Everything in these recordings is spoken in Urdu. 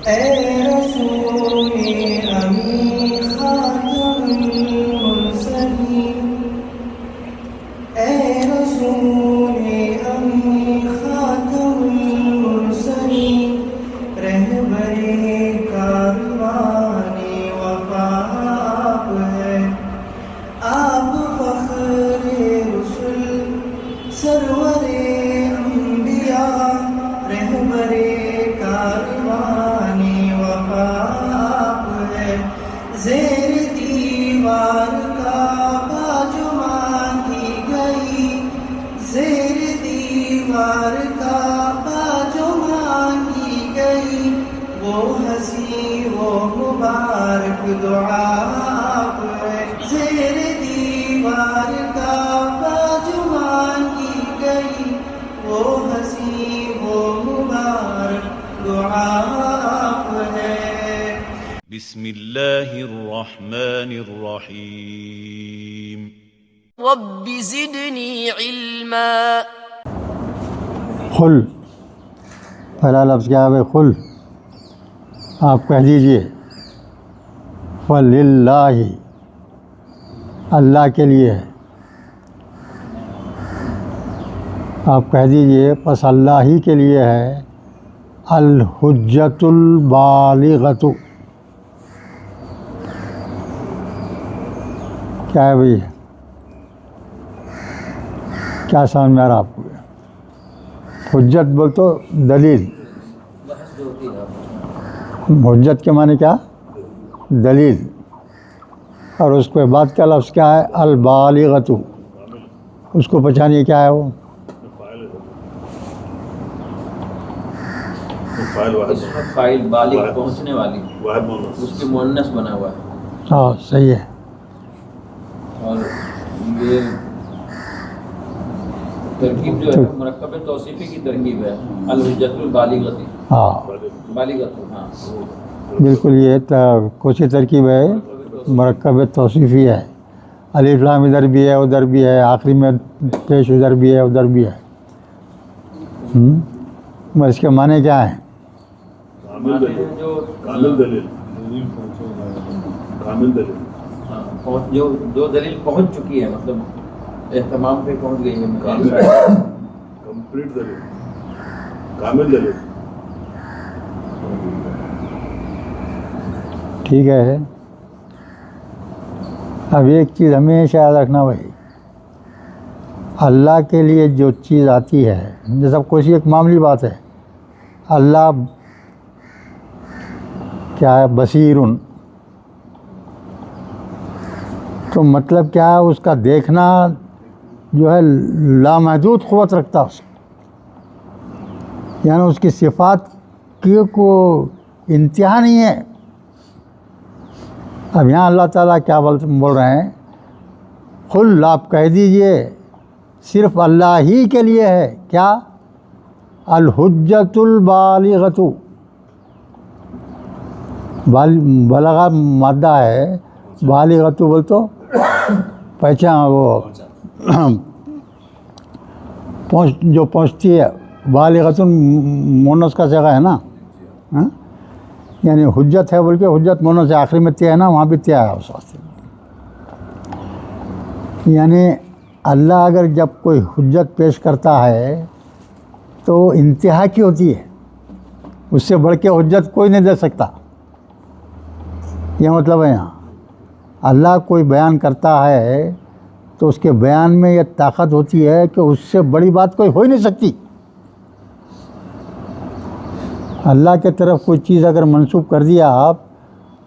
اے رسول امی خاتم المرسلین، اے رسول امی خاتم المرسلین، رہبر کاروان وفا آپ ہے، آپ فخر رسل سرور انبیاء، رہبر کاروان وفا آپ ہے، زیر دیوار کعبہ جو مانگی گئی، زیر دیوار کعبہ جو مانگی گئی، وہ ہنسی وہ مبارک دعا آپ ہے، زیر دیوار کعبہ جو مانگی گئی، وہ ہنسی وہ مبارک دعا آپ ہے۔ بسم اللہ الرحمن الرحیم۔ رب زدنی علما۔ خل، پہلا لفظ کیا ہے؟ خل، آپ کہہ دیجئے وَلِلَّهِ، اللہ کے لیے ہے، آپ کہہ دیجئے پس اللہ ہی کے لیے ہے الحجۃ البالغۃ۔ کیا ہے بھئی؟ کیا سمجھ میں آ رہا آپ کو؟ حجت بول تو دلیل، حجت کے معنی کیا؟ دلیل، اور اس کے بعد کا لفظ کیا ہے؟ البالغۃ، اس کو پہچانیے کیا ہے وہ؟ فاعل بالغ پہنچنے والی، اس کے مؤنث بنا ہوا ہے۔ ہاں صحیح ہے۔ اور یہ ترکیب جو ہے مرکب توصیفی کی ترکیب ہے، الحجۃ البالغۃ۔ ہاں بالغۃ، ہاں بالکل، یہ کوسی ترکیب ہے، مرکب توصیفی ہے، الف لام ادھر بھی ہے ادھر بھی ہے، آخری میں پیش ادھر بھی ہے ادھر بھی ہے۔ مگر اس کے معنی کیا ہیں؟ کامل دلیل، کامل دلیل، جو دلیل پہنچ چکی ہے، مطلب اہتمام پہ پہنچ گئی ہے، کمپلیٹ دلیل، کامل دلیل۔ ٹھیک ہے۔ اب ایک چیز ہمیشہ یاد رکھنا بھائی، اللہ کے لیے جو چیز آتی ہے، جیسا کوئی ایک معمولی بات ہے، اللہ کیا ہے؟ بصیرن، تو مطلب کیا ہے؟ اس کا دیکھنا جو ہے لامحدود قوت رکھتا ہے، یعنی اس کی صفات کی کو انتہا نہیں ہے۔ اب یہاں اللہ تعالیٰ کیا بول رہے ہیں؟ قل، آپ کہہ دیجئے صرف اللہ ہی کے لیے ہے کیا؟ الحجۃ البالغۃ، بلغہ مادہ ہے، بالغۃ بول تو پہچان، وہ جو پہنچتی ہے، بالغۃ مونس کا جگہ ہے نا، یعنی حجت ہے بول کے حجت مونس سے آخری میں تے ہے نا، وہاں بھی تے ہے اس واسطے۔ یعنی اللہ اگر جب کوئی حجت پیش کرتا ہے تو انتہا کی ہوتی ہے، اس سے بڑھ کے حجت کوئی نہیں دے سکتا، یہ مطلب ہے یہاں۔ اللہ کوئی بیان کرتا ہے تو اس کے بیان میں یہ طاقت ہوتی ہے کہ اس سے بڑی بات کوئی ہو ہی نہیں سکتی۔ اللہ کے طرف کوئی چیز اگر منسوب کر دیا آپ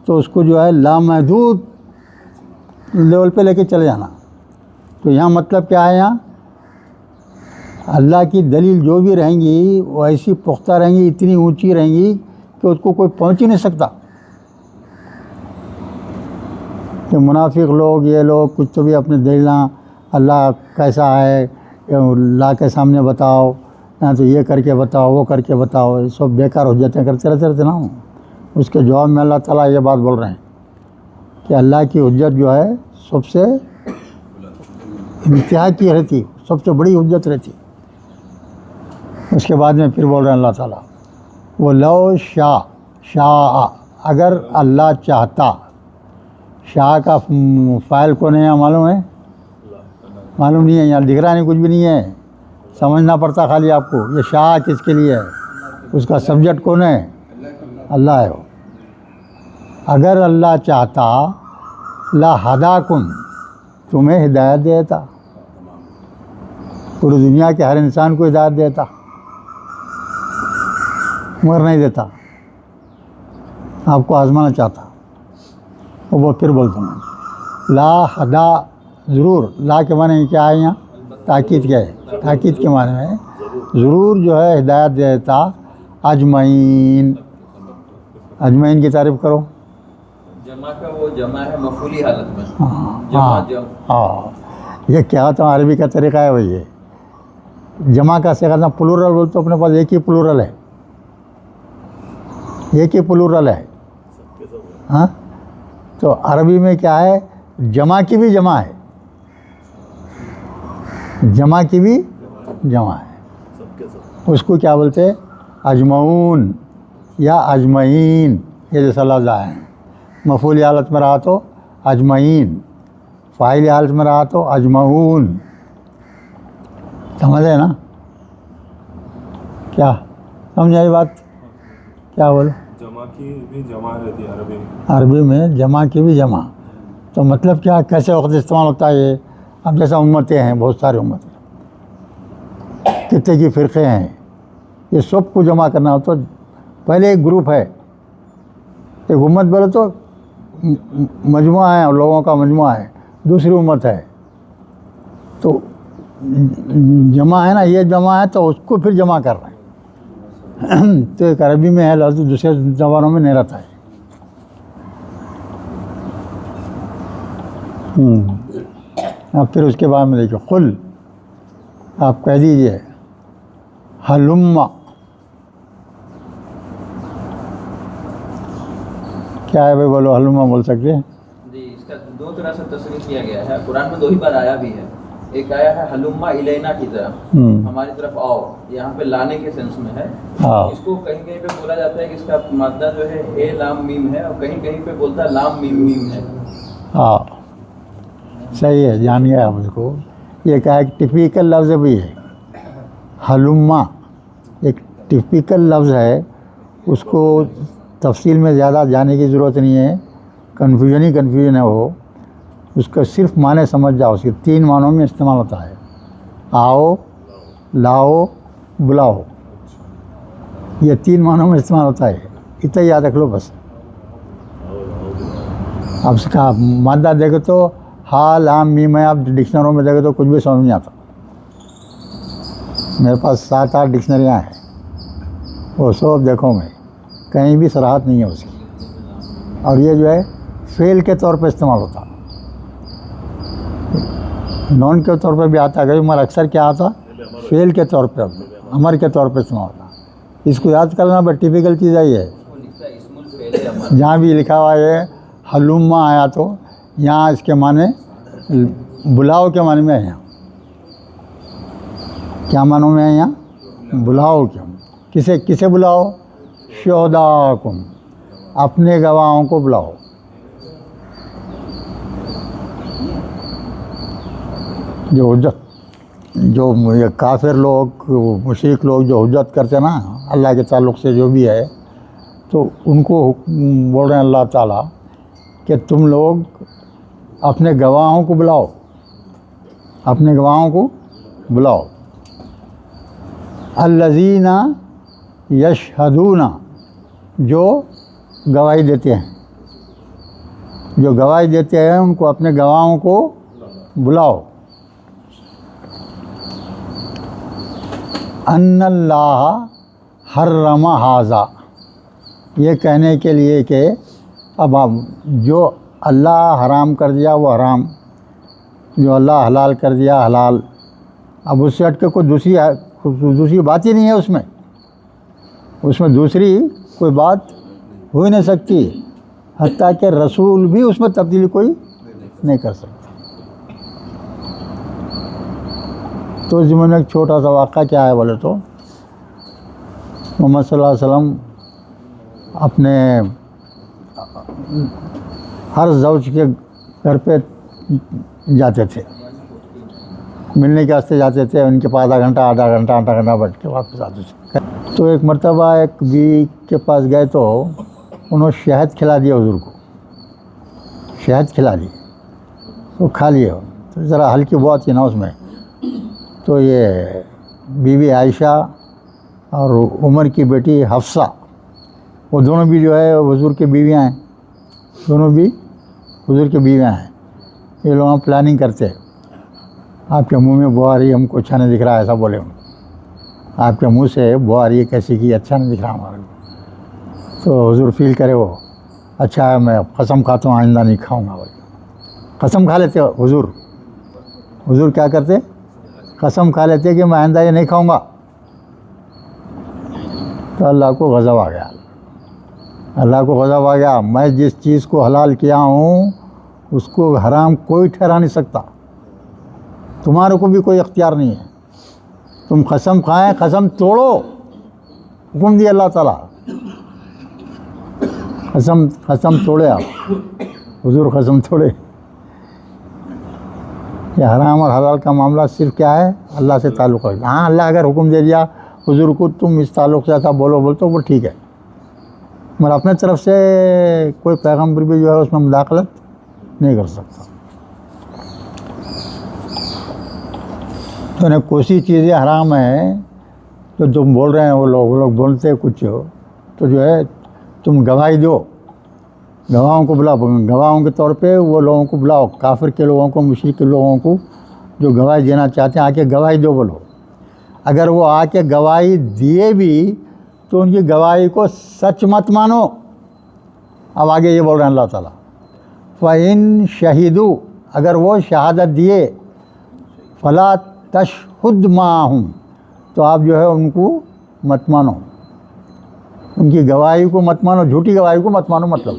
تو اس کو جو ہے لامحدود لیول پہ لے کے چلے جانا۔ تو یہاں مطلب کیا ہے؟ یہاں اللہ کی دلیل جو بھی رہیں گی وہ ایسی پختہ رہیں گی، اتنی اونچی رہیں گی کہ اس کو کوئی پہنچ ہی نہیں سکتا۔ کہ منافق لوگ، یہ لوگ کچھ تو بھی اپنے دلیلاں اللہ کیسا ہے لا کے سامنے بتاؤ، یا تو یہ کر کے بتاؤ وہ کر کے بتاؤ، یہ سب بیکار حجتیں کرتے رہتے نا۔ اس کے جواب میں اللہ تعالیٰ یہ بات بول رہے ہیں کہ اللہ کی حجت جو ہے سب سے انتہا کی رہتی، سب سے بڑی حجت رہتی۔ اس کے بعد میں پھر بول رہے ہیں اللہ تعالیٰ وہ لو شاء اگر اللہ چاہتا. شاء کا فاعل کون ہے یہاں معلوم ہے؟ معلوم نہیں ہے، یہاں دکھ رہا نہیں، کچھ بھی نہیں ہے، سمجھنا پڑتا خالی آپ کو. یہ شاء کس کے لیے ہے؟ اس کا سبجیکٹ کون ہے؟ اللہ ہے. اگر اللہ چاہتا لا ہداکم، تمہیں ہدایت دیتا، پوری دنیا کے ہر انسان کو ہدایت دیتا، مگر نہیں دیتا، آپ کو آزمانا چاہتا. وہ پھر بولتا ہوں لا ہدا، ضرور. لا کے معنی کیا ہے یہاں؟ تاکید کیا ہے؟ تاکید کے معنی میں ضرور جو ہے ہدایت دیتا اجمعین. اجمعین کی تعریف کرو. جمع کا وہ جمع ہے مفعولی حالت میں. ہاں یہ کیا تو عربی کا طریقہ ہے وہی ہے. جمع کا صیغہ پلورل بول تو اپنے پاس ایک ہی پلورل ہے، ایک ہی پلورل ہے. ہاں تو عربی میں کیا ہے؟ جمع کی بھی جمع ہے، جمع کی بھی جمع ہے. اس کو کیا بولتے؟ اجمعون یا اجمعین. یہ جیسا لفظ آئے ہیں، مفعولی حالت میں رہا تو اجمعین، فاعلی حالت میں رہا تو اجمعون. سمجھے نا؟ کیا سمجھا یہ بات؟ کیا بولو؟ جمع کی بھی جمع رہتی ہے عربی میں. عربی میں جمع کی بھی جمع. تو مطلب کیا، کیسے وقت استعمال ہوتا ہے یہ؟ اب جیسا امتیں ہیں، بہت ساری امتیں، کتنے کی فرقے ہیں، یہ سب کو جمع کرنا ہو تو پہلے ایک گروپ ہے، ایک امت بولے تو مجموعہ ہے، لوگوں کا مجموعہ ہے. دوسری امت ہے تو جمع ہے نا، یہ جمع ہے تو اس کو پھر جمع کر رہے ہیں. تو ایک عربی میں ہے لفظ، دوسرے زبانوں میں نہیں رہتا ہے. اب پھر اس کے بعد میں دیکھو قل، آپ کہہ دیجئے حلم. کیا ہے بھائی بولو؟ حلم بول سکتے ہیں؟ جی اس کا دو طرح سے تصریح کیا گیا ہے. قرآن میں 2 ہی بار آیا بھی ہے. ایک آیا ہے حلما الینا کی طرف، ہماری طرف آؤ، یہاں پہ لانے کے سینس میں ہے. اس کو کہیں کہیں پہ بولا جاتا ہے کہ اس کا مادہ جو ہے اے لام میم ہے، اور کہیں کہیں پہ بولتا ہے لام میم میم ہے. ہاں صحیح ہے، جان گیا آپ اس کو. یہ کہا ایک ٹپیکل لفظ بھی ہے حلما، ایک ٹپیکل لفظ ہے. اس کو تفصیل میں زیادہ جانے کی ضرورت نہیں ہے، کنفیوژن ہی کنفیوژن ہے وہ. اس کا صرف معنی سمجھ جاؤ. اس کے 3 معنوں میں استعمال ہوتا ہے، آؤ، لاؤ، بلاؤ. یہ 3 معنوں میں استعمال ہوتا ہے. اتنا یاد رکھ لو بس. اب اس کا مادہ دیکھو تو ہا لام میم ہے. آپ ڈکشنریوں میں دیکھو تو کچھ بھی سمجھ نہیں آتا. میرے پاس 7-8 ڈکشنریاں ہیں، وہ سب دیکھو میں، کہیں بھی صراحت نہیں ہے اس کی. اور یہ جو ہے فعل کے طور پہ استعمال ہوتا، نون کے طور پہ بھی آتا ہے، مگر اکثر کیا آتا؟ فعل کے طور پہ، امر کے طور پہ استعمال ہوتا. اس کو یاد کرنا بڑی ٹیپیکل چیز ہے. یہ جہاں بھی لکھا ہوا ہے حلما آیا تو یہاں اس کے معنی بلاؤ کے معنی میں ہے. یہاں کیا معنوں میں ہے؟ یہاں بلاؤ. کیا کسے بلاؤ؟ شہداکم، اپنے گواہوں کو بلاؤ. جو حجت، جو یہ کافر لوگ، مشرک لوگ جو حجت کرتے نا اللہ کے تعلق سے جو بھی ہے، تو ان کو بول رہے ہیں اللہ تعالیٰ کہ تم لوگ اپنے گواہوں کو بلاؤ، اپنے گواہوں کو بلاؤ. الذین یشہدون، جو گواہی دیتے ہیں، جو گواہی دیتے ہیں ان کو اپنے گواہوں کو بلاؤ. ان اللہ حرم ھذا، یہ کہنے کے لیے کہ اب جو اللہ حرام کر دیا وہ حرام، جو اللہ حلال کر دیا حلال. اب اس سے ہٹ کے کوئی دوسری بات ہی نہیں ہے اس میں دوسری کوئی بات ہو ہی نہیں سکتی. حتیٰ کہ رسول بھی اس میں تبدیلی کوئی نہیں کر سکتا. تو اس میں ایک چھوٹا سا واقعہ کیا ہے بولے تو، محمد صلی اللہ علیہ وسلم اپنے ہر زوج کے گھر پہ جاتے تھے، ملنے کے واسطے جاتے تھے، ان کے پاس آدھا گھنٹہ بیٹھ کے واپس آتے تھے۔ تو ایک مرتبہ ایک بیوی کے پاس گئے تو انہوں شہد کھلا دیا حضور کو، شہد کھلا دی تو کھا لیے، تو ذرا ہلکی بو تھی نا اس میں، تو یہ بی بی عائشہ اور عمر کی بیٹی حفصہ، وہ دونوں بھی جو ہے حضور کی بیویاں ہیں، دونوں بھی حضور کی بیویاں ہیں۔ یہ لوگ پلاننگ کرتے، آپ کے منہ میں بو آ رہی ہے، ہم کو اچھا نہیں دکھ رہا، ایسا بولے ہم، آپ کے منہ سے بو آ رہی ہے کیسی کی، اچھا نہیں دکھ رہا ہمارے کو۔ تو حضور فیل کرے وہ اچھا ہے، میں قسم کھاتا ہوں آئندہ نہیں کھاؤں گا بولے، قسم کھا لیتے حضور کیا کرتے، قسم کھا لیتے کہ میں آئندہ یہ نہیں کھاؤں گا۔ تو اللہ کو غضب آ گیا، اللہ کو غضب آ گیا، میں جس چیز کو حلال کیا ہوں اس کو حرام کوئی ٹھہرا نہیں سکتا، تمہارے کو بھی کوئی اختیار نہیں ہے، تم قسم کھائیں، قسم توڑو، حکم دیا اللہ تعالیٰ، قسم توڑے آپ، حضور قسم توڑے۔ یہ حرام اور حلال کا معاملہ صرف کیا ہے، اللہ سے تعلق رکھتا ہے۔ ہاں اللہ اگر حکم دے دیا حضور کو تم اس تعلق سے ایسا بولو تو وہ ٹھیک ہے، مگر اپنے طرف سے کوئی پیغمبر بھی جو ہے اس میں مداخلت نہیں کر سکتا۔ تو کوئی چیزیں حرام ہیں جو تم بول رہے ہیں، وہ لوگ بولتے کچھ، تو جو ہے تم گواہی دو، گواہوں کو بلاؤ، گواہوں کے طور پہ وہ لوگوں کو بلاؤ، کافر کے لوگوں کو، مشرک کے لوگوں کو جو گواہی دینا چاہتے ہیں، آ کے گواہی دو بولو۔ اگر وہ آ کے گواہی دیے بھی تو ان کی گواہی کو سچ مت مانو۔ اب آگے یہ بول رہے ہیں اللہ تعالیٰ، فَإِن شَهِدُوا، اگر وہ شہادت دیے، فَلَا تَشْهُدْ مَعَهُمْ، تو آپ جو ہے ان کو مت مانو، ان کی گواہی کو مت مانو، جھوٹی گواہی کو مت مانو۔ مطلب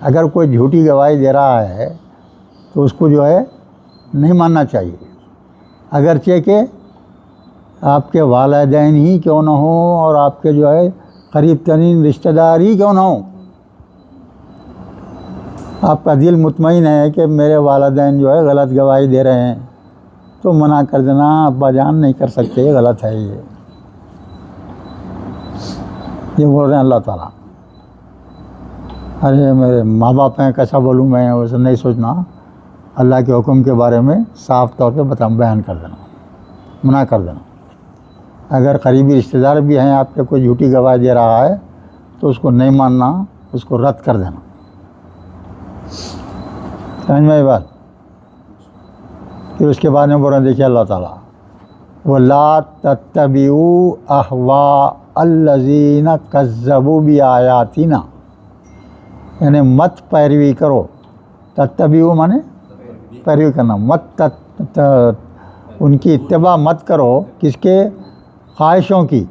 اگر کوئی جھوٹی گواہی دے رہا ہے تو اس کو جو ہے نہیں ماننا چاہیے، اگرچہ کہ آپ کے والدین ہی کیوں نہ ہوں اور آپ کے جو ہے قریب ترین رشتہ دار ہی کیوں نہ ہوں۔ آپ کا دل مطمئن ہے کہ میرے والدین جو ہے غلط گواہی دے رہے ہیں تو منع کر دینا، ابا جان نہیں کر سکتے، یہ غلط ہے، یہ بول رہے ہیں اللہ تعالیٰ۔ ارے میرے ماں باپ ہیں، کیسا بولوں میں، ویسے نہیں سوچنا، اللہ کے حکم کے بارے میں صاف طور پہ بیان کر دینا، منع کر دینا۔ اگر قریبی رشتہ دار بھی ہیں آپ کے، کوئی جھوٹی گواہی دے رہا ہے تو اس کو نہیں ماننا، اس کو رد کر دینا۔ سمجھ میں یہ بات؟ پھر اس کے بعد میں بول رہے ہیں، دیکھیے اللہ تعالیٰ، وَلَا تَتَّبِعُوا أَهْوَاءَ الَّذِينَ كَذَّبُوا بِآيَاتِنَا، یعنی مت پیروی کرو، تتبعوا مانے پیروی کرنا، مت ان کی اتباع مت کرو، کس کے؟ خواہشوں کی،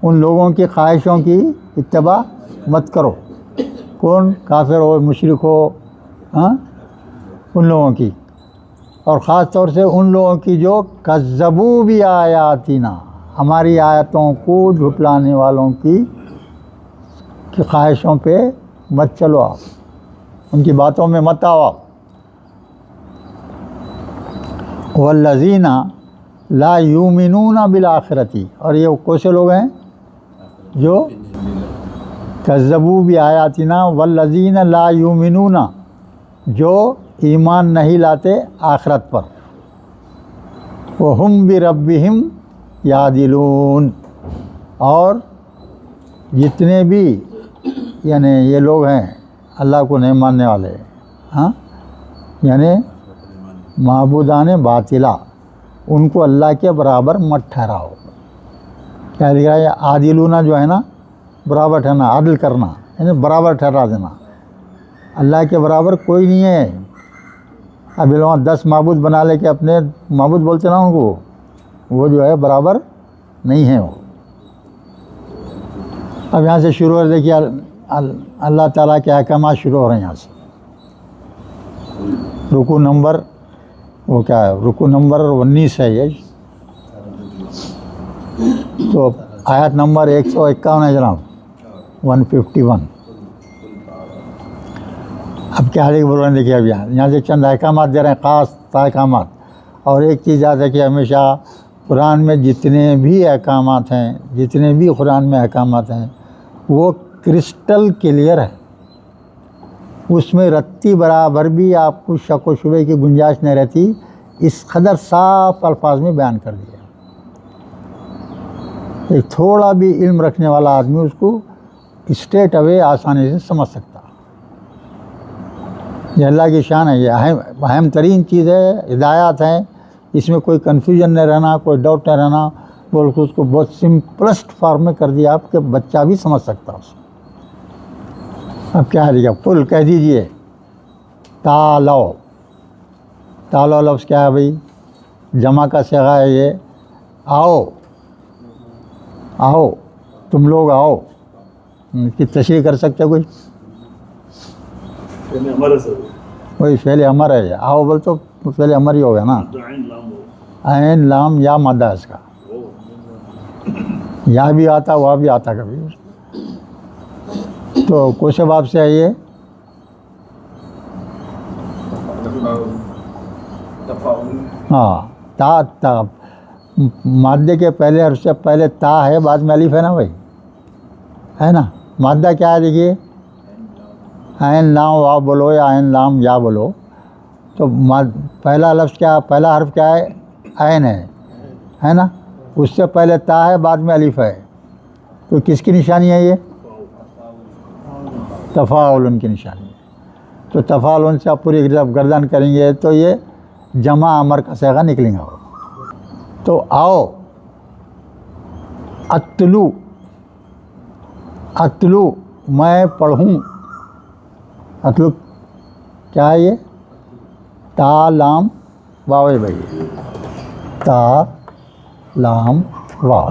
ان لوگوں کی خواہشوں کی اتباع مت کرو۔ کون؟ کافر ہو، مشرک ہو، ہاں، ان لوگوں کی، اور خاص طور سے ان لوگوں کی جو کذبوا بآیاتنا، ہماری آیتوں کو جھٹلانے والوں کی خواہشوں پہ مت چلو، آپ ان کی باتوں میں مت آؤ آپ۔ والذین لا یؤمنون بالآخرۃ، اور یہ کون سے لوگ ہیں جو کذبوا بآیاتنا، والذین لا یؤمنون، جو ایمان نہیں لاتے آخرت پر، وہم بربہم یعدلون، اور جتنے بھی یعنی یہ لوگ ہیں اللہ کو نہیں ماننے والے، ہاں، یعنی معبودان باطلہ، ان کو اللہ کے برابر مت ٹھہراؤ۔ کیا لکھ رہا ہے؟ عادلون جو ہے نا، برابر ٹھہرنا، عدل کرنا، یعنی برابر ٹھہرا دینا، اللہ کے برابر کوئی نہیں ہے۔ اب لوگ 10 معبود بنا لے کے اپنے معبود بولتے نا ان کو، وہ جو ہے برابر نہیں ہے وہ۔ اب یہاں سے شروع ہو، دیکھیے اللہ تعالیٰ کے احکامات شروع ہو رہے ہیں یہاں سے۔ رکوع نمبر وہ کیا ہے؟ رکوع نمبر 19 ہے یہ، تو آیت نمبر 151 ہے جناب۔ 151. اب کیا ہے کہ بول رہے ہیں، دیکھیے اب یہاں سے چند احکامات دے رہے ہیں، خاص احکامات. اور ایک چیز یاد ہے کہ ہمیشہ قرآن میں جتنے بھی احکامات ہیں، جتنے بھی قرآن میں احکامات ہیں، وہ کرسٹل کلیئر ہے. اس میں رتی برابر بھی آپ کو شک و شبے کی گنجائش نہیں رہتی، اس قدر صاف الفاظ میں بیان کر دیا. ایک تھوڑا بھی علم رکھنے والا آدمی اس کو اسٹریٹ اوے آسانی سے سمجھ سکتا. یہ اللہ کی شان ہے، یہ اہم ترین چیز ہے. ہدایات ہیں، اس میں کوئی کنفیوژن نہیں رہنا، کوئی ڈاؤٹ نہیں رہنا. بول کے اس کو بہت سمپلسٹ فارم میں کر دیا آپ کہ بچہ بھی سمجھ سکتا اس کو. اب کیا ہے، قل کہہ دیجئے تعالو. تعالو لفظ کیا ہے بھائی؟ جمع کا صیغہ ہے یہ. آؤ، آؤ، تم لوگ آؤ. اس کی تشریح کر سکتے کوئی؟ وہی فعل امر ہے یہ. آؤ بول تو فعل امر ہی ہوگا نا. عین لام یا مادہ اس کا. یا بھی آتا، وہاں بھی آتا کبھی. تو کون سے باب سے ہے یہ؟ ہاں، تا مادے کے پہلے حرف سے پہلے تا ہے، بعد میں الف ہے نا بھائی، ہے نا. مادہ کیا ہے دیکھیے، عین لام وا بولو یا عین لام یا بولو. تو پہلا لفظ کیا، پہلا حرف کیا ہے؟ عین ہے نا. اس سے پہلے تا ہے، بعد میں الف ہے. تو کس کی نشانی ہے یہ؟ تفاعل کی نشانی ہے. تو تفاعل سے آپ پوری گردان کریں گے تو یہ جمع امر کا صیغہ نکلیں گا. تو آؤ، اتلو، اتلو میں پڑھوں. اتلو کیا ہے یہ؟ تا لام واو ہے بھائی. تا لام واو،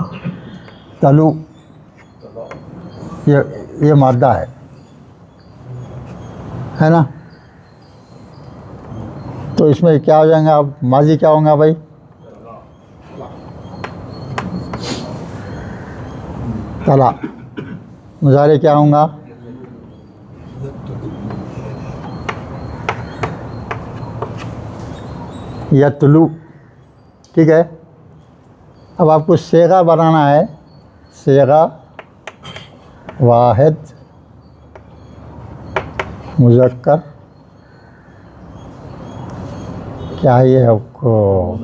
تلو، یہ مادہ ہے نا. تو اس میں کیا ہو جائیں گا؟ اب ماضی کیا ہوں گا بھائی؟ تلا. مضارع کیا ہوں گا؟ یتلو. ٹھیک ہے. اب آپ کو صیغہ بنانا ہے. صیغہ واحد مذکر کیا ہے یہ آپ کو؟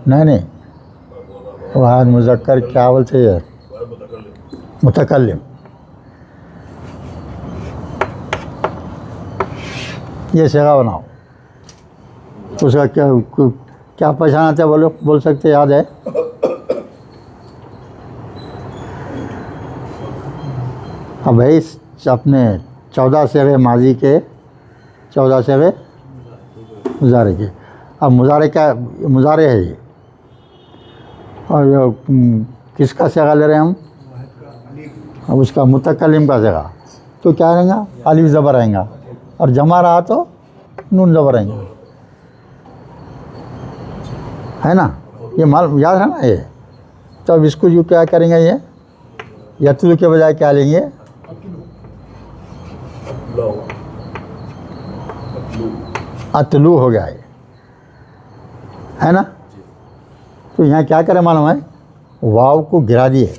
نہیں، واحد مذکر کیا بولتے ہیں؟ متکلم. یہ صیغہ بناؤ. اس کا کیا پہچانا تھا بول سکتے؟ یاد ہے؟ اب بھائی اپنے 14 صیغے ماضی کے، 14 صیغے مضارع کے. اب مضارع کیا؟ مضارع ہے یہ. اور کس کا صیغہ لے رہے ہیں ہم؟ اب اس کا متکلم کا صیغہ. تو کیا رہیں گا؟ الف زبر رہیں گا. اور جمع رہا تو نون زبر رہیں گا، ہے نا. یہ مال یاد ہے نا یہ. تو اب اس کو جو کیا کریں گے، یہ یتلو کے بجائے کیا لیں گے؟ اتلو ہو گیا یہ، ہے نا. تو یہاں کیا کرے معلوم ہے؟ واو کو گرا دیے.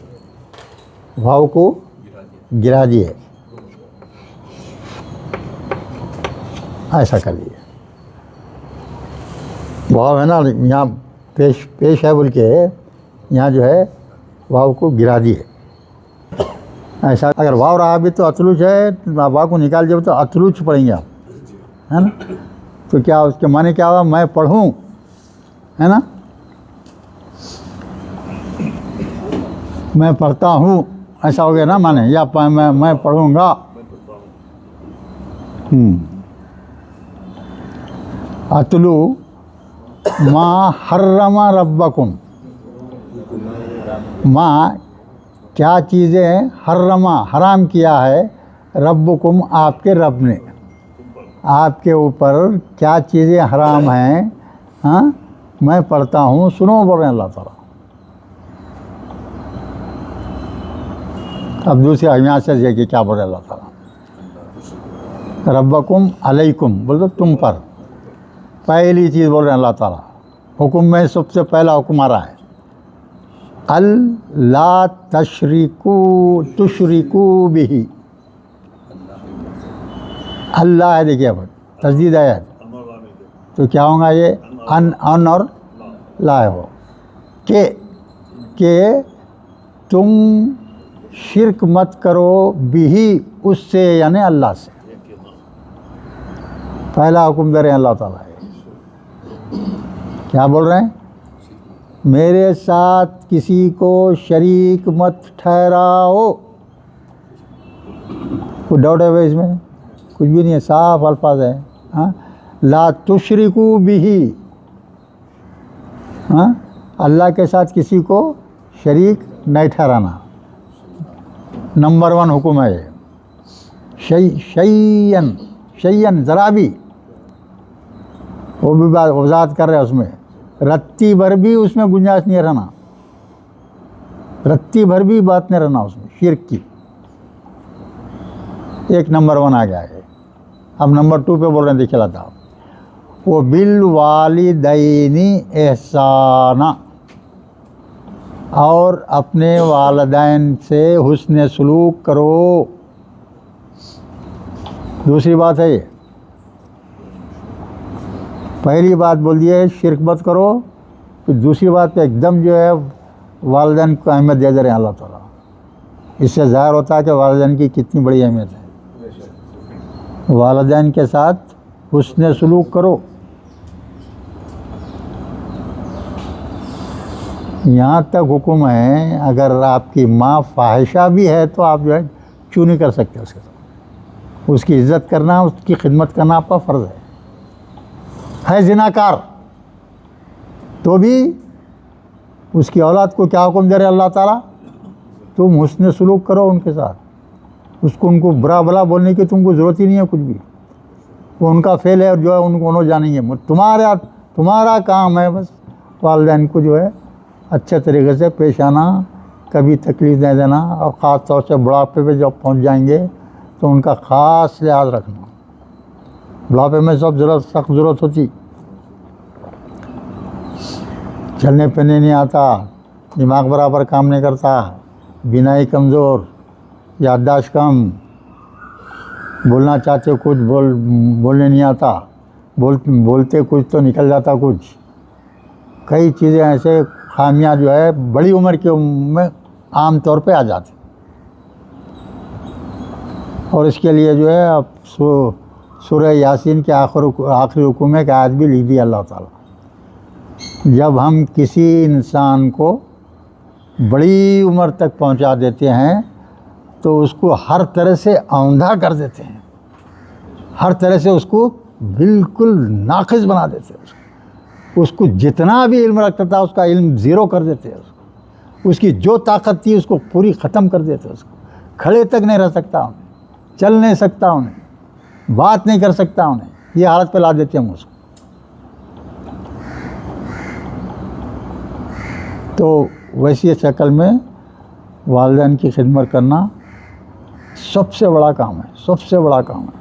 واو کو گرا دیے، ایسا کر لیے. واو ہے نا یہاں پیش ہے بول کے، یہاں جو ہے واو کو گرا دیے. ایسا اگر واو رہا بھی تو اتلوچ ہے، واو کو نکال دیا تو اتلوچ پڑھیں گے آپ، ہے نا. تو کیا اس کے معنی کیا ہوا؟ میں پڑھوں، ہے نا. میں پڑھتا ہوں، ایسا ہو گیا نا معنی. یا میں پڑھوں گا. اتلو ما حرم ربکم. ما کیا چیزیں حرما حرام کیا ہے، ربکم آپ کے رب نے، آپ کے اوپر کیا چیزیں حرام ہیں. ہاں، میں پڑھتا ہوں، سنو بول رہے ہیں اللہ تعالیٰ. اب دوسرے یہاں سے دیکھیے کیا بول رہے اللہ تعالیٰ، ربکم علیکم بول دو تم پر. پہلی چیز بول رہے ہیں اللہ تعالیٰ، حکم میں سب سے پہلا حکم آ رہا ہے اللہ تشرکو بہ. اللہ ہے، دیکھیے اب تجدید ہے تو کیا ہوگا یہ ان اور لا ہو کہ تم شرک مت کرو بھی اس سے، یعنی اللہ سے. پہلا حکم دے رہے ہیں اللہ تعالیٰ. کیا بول رہے ہیں؟ میرے ساتھ کسی کو شریک مت ٹھہراؤ. کوئی ڈاؤٹ ہے بھائی اس میں؟ کچھ بھی نہیں ہے، صاف الفاظ ہے. ہاں، لا تشرکو بہ، ہاں، اللہ کے ساتھ کسی کو شریک نہیں ٹھہرانا. نمبر 1 حکم ہے یہ. شیئن ذرا بھی، وہ بھی بات وضاحت کر رہے ہیں، اس میں رتی بھر بھی اس میں گنجائش نہیں رہنا، رتی بھر بھی بات نہیں رہنا اس میں شرک کی. ایک نمبر 1 آ گیا ہے. اب نمبر 2 پہ بول رہے ہیں، دیکھیے اللہ تعالیٰ، وہ بالوالدین احسانا، اور اپنے والدین سے حسن سلوک کرو. دوسری بات ہے یہ. پہلی بات بول دی ہے شرک مت کرو، پھر دوسری بات پہ ایک دم جو ہے والدین کو اہمیت دے رہے ہیں اللہ تعالیٰ. اس سے ظاہر ہوتا ہے کہ والدین کی کتنی بڑی اہمیت ہے. والدین کے ساتھ حسن سلوک کرو. یہاں تک حکم ہے اگر آپ کی ماں فاحشہ بھی ہے تو آپ جو ہے چوں نہیں کر سکتے اس کے ساتھ. اس کی عزت کرنا، اس کی خدمت کرنا آپ کا فرض ہے زناکار تو بھی اس کی اولاد کو کیا حکم دے رہے اللہ تعالیٰ؟ تم حسن سلوک کرو ان کے ساتھ. ان کو برا بھلا بولنے کی تم کو ضرورت ہی نہیں ہے کچھ بھی. وہ ان کا فعل ہے اور جو ہے ان کو انہوں جانیں گے. تمہارا کام ہے بس والدین کو جو ہے اچھے طریقے سے پیش آنا، کبھی تکلیف نہیں دینا، اور خاص طور سے بڑھاپے پہ جب پہنچ جائیں گے تو ان کا خاص لحاظ رکھنا. بڑھاپے میں سخت ضرورت ہوتی. چلنے پھرنے نہیں آتا، دماغ برابر کام نہیں کرتا، بینائی کمزور، یادداشت کم، بولنا چاہتے کچھ بولنے نہیں آتا، بولتے کچھ تو نکل جاتا کچھ. کئی چیزیں ایسے خامیاں جو ہے بڑی عمر کی میں عام طور پہ آ جاتی. اور اس کے لیے جو ہے اب سورہ یاسین کے آخری رکوع میں ایک آیت بھی لکھ دی اللہ تعالیٰ. جب ہم کسی انسان کو بڑی عمر تک پہنچا دیتے ہیں تو اس کو ہر طرح سے اوندھا کر دیتے ہیں، ہر طرح سے اس کو بالکل ناقص بنا دیتے ہیں. اس کو جتنا بھی علم رکھتا تھا اس کا علم زیرو کر دیتے ہیں. اس کی جو طاقت تھی اس کو پوری ختم کر دیتے ہیں. اس کو کھڑے تک نہیں رہ سکتا، انہیں چل نہیں سکتا، انہیں بات نہیں کر سکتا، انہیں یہ حالت پہ لا دیتے ہیں اس کو. تو ویسی شکل میں والدین کی خدمت کرنا سب سے بڑا کام ہے، سب سے بڑا کام ہے.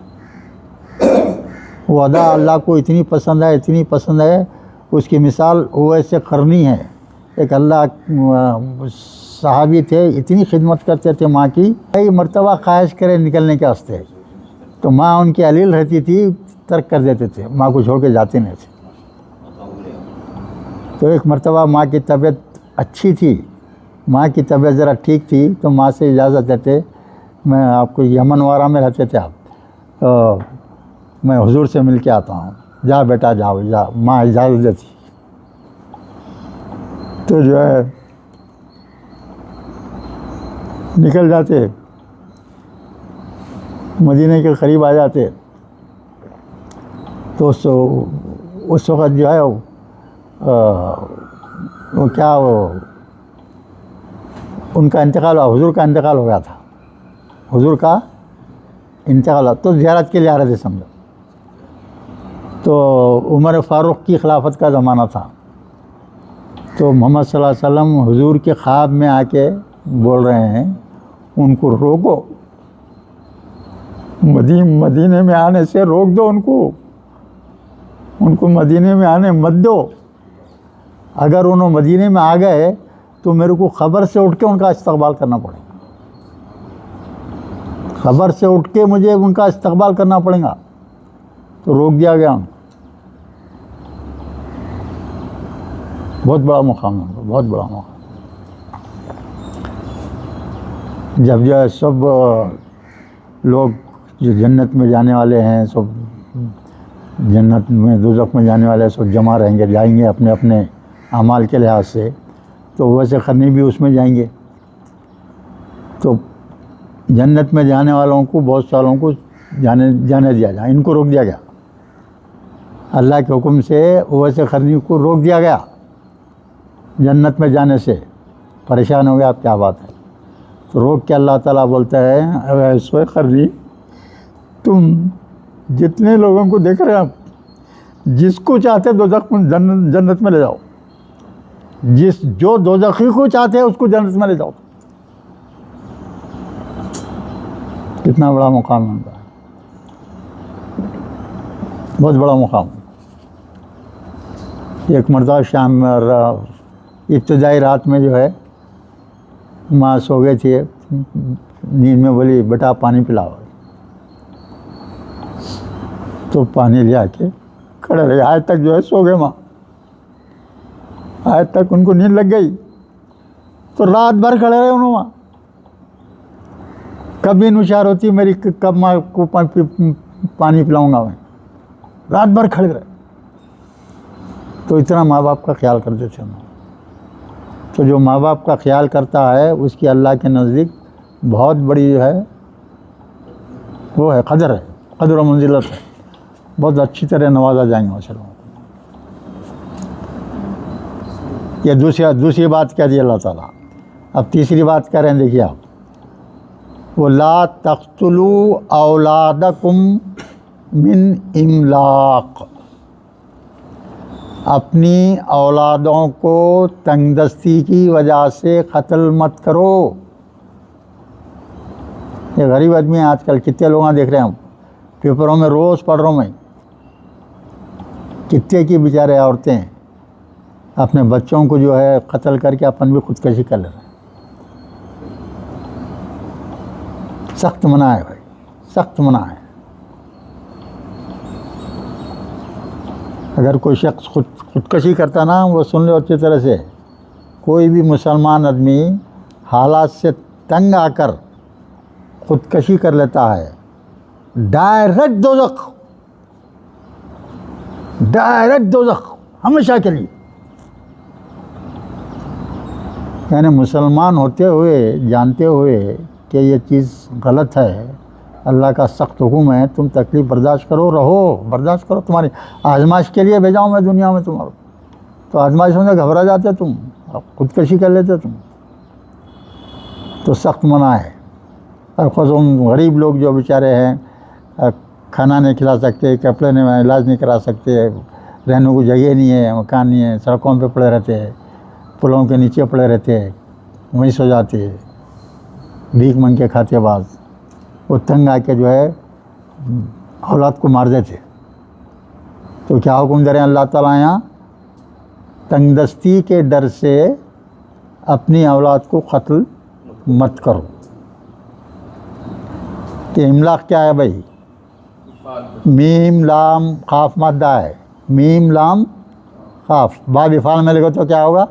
وہ ادا اللہ کو اتنی پسند ہے، اتنی پسند ہے. اس کی مثال اویس قرنی ہے. ایک اللہ صحابی تھے، اتنی خدمت کرتے تھے ماں کی، کئی مرتبہ خواہش کرے نکلنے کے واسطے تو ماں ان کی علیل رہتی تھی، ترک کر دیتے تھے، ماں کو چھوڑ کے جاتے نہیں تھے. تو ایک مرتبہ ماں کی طبیعت اچھی تھی، ماں کی طبیعت ذرا ٹھیک تھی تو ماں سے اجازت دیتے. میں آپ کو یمن وارہ میں رہتے تھے آپ، تو میں حضور سے مل کے آتا ہوں. جا بیٹا جاؤ، جا. ماں اجازت دیتی. تو جو ہے نکل جاتے، مدینے کے قریب آ جاتے. تو اس وقت جو ہے وہ کیا ان کا انتقال، حضور کا انتقال ہو گیا تھا. حضور کا انتقال تو زیارت کے لیے آ رہے تھے سمجھو. تو عمر فاروق کی خلافت کا زمانہ تھا. تو محمد صلی اللہ علیہ وسلم حضور کے خواب میں آ کے بول رہے ہیں، ان کو روکو، مدینے میں آنے سے روک دو، ان کو مدینے میں آنے مت دو۔ اگر انہوں مدینے میں آ گئے تو میرے کو خبر سے اٹھ کے ان کا استقبال کرنا پڑے گا، خبر سے اٹھ کے مجھے ان کا استقبال کرنا پڑے گا، تو روک دیا گیا۔ بہت بڑا مقام ہے، بہت بڑا مقام۔ جب جو ہے سب لوگ جو جنت میں جانے والے ہیں، سب جنت میں دوزخ میں جانے والے سب جمع رہیں گے، جائیں گے اپنے اپنے اعمال کے لحاظ سے، تو ویسے قرنی بھی اس میں جائیں گے۔ تو جنت میں جانے والوں کو بہت سالوں کو جانے دیا جائے، ان کو روک دیا گیا، اللہ کے حکم سے ویسے قرنی کو روک دیا گیا جنت میں جانے سے۔ پریشان ہو گیا، اب کیا بات ہے؟ تو روک کے اللہ تعالیٰ بولتا ہے اویس قرنی، تم جتنے لوگوں کو دیکھ رہے ہیں، جس کو چاہتے دوزخ میں جنت میں لے جاؤ، جو دوزخی کو چاہتے ہیں اس کو جنت میں لے جاؤ۔ کتنا بڑا مقام ہے، بہت بڑا مقام۔ ایک مرتبہ شام ابتدائی رات میں جو ہے ماں سو گئے تھے، نیند میں بولی بیٹا پانی پلاؤ، تو پانی لے آ کے کھڑے رہے، آج تک جو ہے سو گئے ماں، آج تک ان کو نیند لگ گئی، تو رات بھر کھڑے رہے انہوں وہاں، کبھی نشار ہوتی میری، کب ماں کو پانی پلاؤں گا میں، رات بھر کھڑے رہے۔ تو اتنا ماں باپ کا خیال کرتے تھے ہم۔ تو جو ماں باپ کا خیال کرتا ہے اس کی اللہ کے نزدیک بہت بڑی جو ہے وہ ہے قدر و منزلت ہے، بہت اچھی طرح نوازا جائیں گے ماشاء اللہ۔ یہ دوسری بات کہہ دی اللہ تعالیٰ۔ اب تیسری بات کہہ رہے ہیں، دیکھیے آپ، وہ لا تقتلوا اولادکم من املاق، اپنی اولادوں کو تنگ دستی کی وجہ سے قتل مت کرو۔ یہ غریب آدمی ہیں آج کل، کتنے لوگ دیکھ رہے ہیں ہم پیپروں میں، روز پڑھ رہا ہوں میں، کتنے کی بیچارے عورتیں اپنے بچوں کو جو ہے قتل کر کے اپن بھی خودکشی کر لے رہے ہیں۔ سخت منع ہے بھائی، سخت منع ہے۔ اگر کوئی شخص خودکشی کرتا نا، وہ سن لو اچھی طرح سے، کوئی بھی مسلمان آدمی حالات سے تنگ آ کر خودکشی کر لیتا ہے، ڈائریکٹ دوزخ ہمیشہ کے لیے۔ یعنی مسلمان ہوتے ہوئے، جانتے ہوئے کہ یہ چیز غلط ہے، اللہ کا سخت حکم ہے، تم تکلیف برداشت کرو، برداشت کرو، تمہاری آزمائش کے لیے بھیجاؤں میں دنیا میں تمہارا، تو آزمائشوں سے گھبرا جاتے تم، خودکشی کر لیتے تم، تو سخت منع ہے۔ اور خصوصاً غریب لوگ جو بیچارے ہیں، کھانا نہیں کھلا سکتے، کپڑے نہیں، علاج نہیں کرا سکتے، رہنے کو جگہ نہیں ہے، مکان نہیں ہے، سڑکوں پہ پڑے رہتے، پلوں کے نیچے پڑے رہتے، وہیں سو جاتے، بھیک منگ کے کھاتے بعض، وہ تنگ آ کے جو ہے اولاد کو مار دیتے۔ تو کیا حکم دے رہے ہیں اللہ تعالیٰ یہاں؟ تنگ دستی کے ڈر سے اپنی اولاد کو قتل مت کرو۔ کہ املاق کیا ہے بھائی؟ میم لام قاف مادہ ہے، میم لام قاف، باب افعال میں لکھو تو کیا ہوگا؟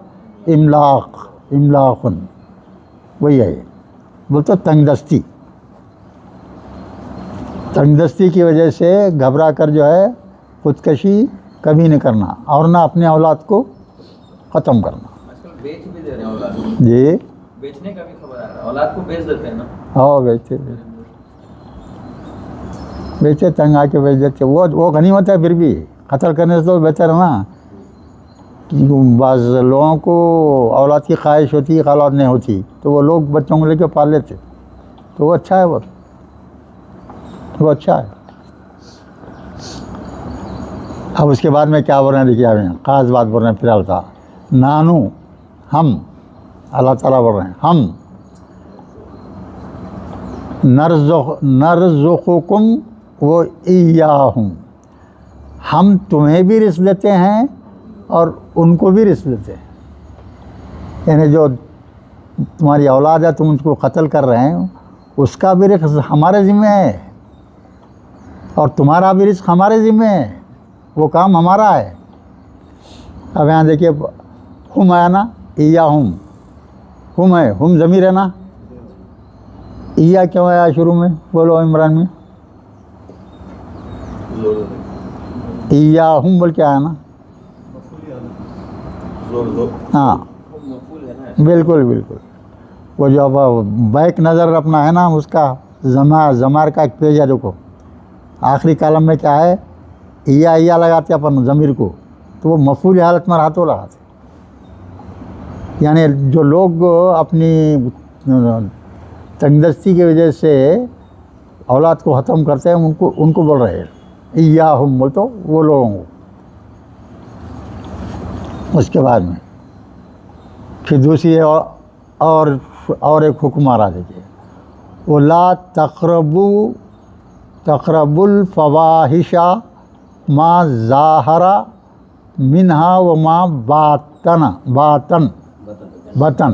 املاقن، وہی ہے، بولتے تنگ دستی۔ تنگ دستی کی وجہ سے گھبرا کر جو ہے خودکشی کبھی نہیں کرنا، اور نہ اپنے اولاد کو ختم کرنا۔ آج کل بیچ بھی دے رہے ہیں اولاد، جی بیچنے کا بھی خبر آ رہا ہے، اولاد کو بیچ دیتے ہیں نا۔ ہاں بیچتے تنگ آ کے بیچ دیتے، وہ غنیمت ہے، پھر بھی قتل کرنے سے تو بہتر ہے نا۔ بعض لوگوں کو اولاد کی خواہش ہوتی، اولاد نہیں ہوتی، تو وہ لوگ بچوں کو لے کے پال لیتے، تو وہ اچھا ہے، وہ اچھا ہے۔ اب اس کے بعد میں کیا بول رہے ہیں، دیکھیے آپ یہاں خاص بات بول رہے ہیں، فی الحال تھا نانو، ہم، اللہ تعالیٰ بول رہے ہیں ہم نرزقکم و ایاہم، ہم تمہیں بھی رزق دیتے ہیں اور ان کو بھی رزق دیتے ہیں. یعنی جو تمہاری اولاد ہے تم ان کو قتل کر رہے ہیں اس کا بھی رزق ہمارے ذمہ ہے اور تمہارا بھی رزق ہمارے ذمہ ہے، وہ کام ہمارا ہے. اب یہاں دیکھیے ہم ہے نا، ایاہم ہم ہے، ہم ضمیر ہے نا، ایا کیوں آیا شروع میں؟ بولو عمران میں. ایاہم بول کے آیا نا. ہاں بالکل بالکل. وہ جو اب بیک نظر اپنا ہے نا اس کا زمار کا ایک پیج ہے، دیکھو آخری کالم میں کیا ہے، ایا لگاتے اپن ضمیر کو تو وہ مفعول حالت میں رہا تو لگاتے. یعنی جو لوگ اپنی تنگ دستی کی وجہ سے اولاد کو ختم کرتے ہیں ان کو بول رہے ہیں ایاہم، بول تو وہ لوگوں کو. اس کے بعد میں پھر دوسری اور ایک حکم آ رہا دیکھیے، وَلَا تَقْرَبُوا الْفَوَاحِشَ مَا ظَاهَرَ مِنْهَا وَمَا بَطَنَ،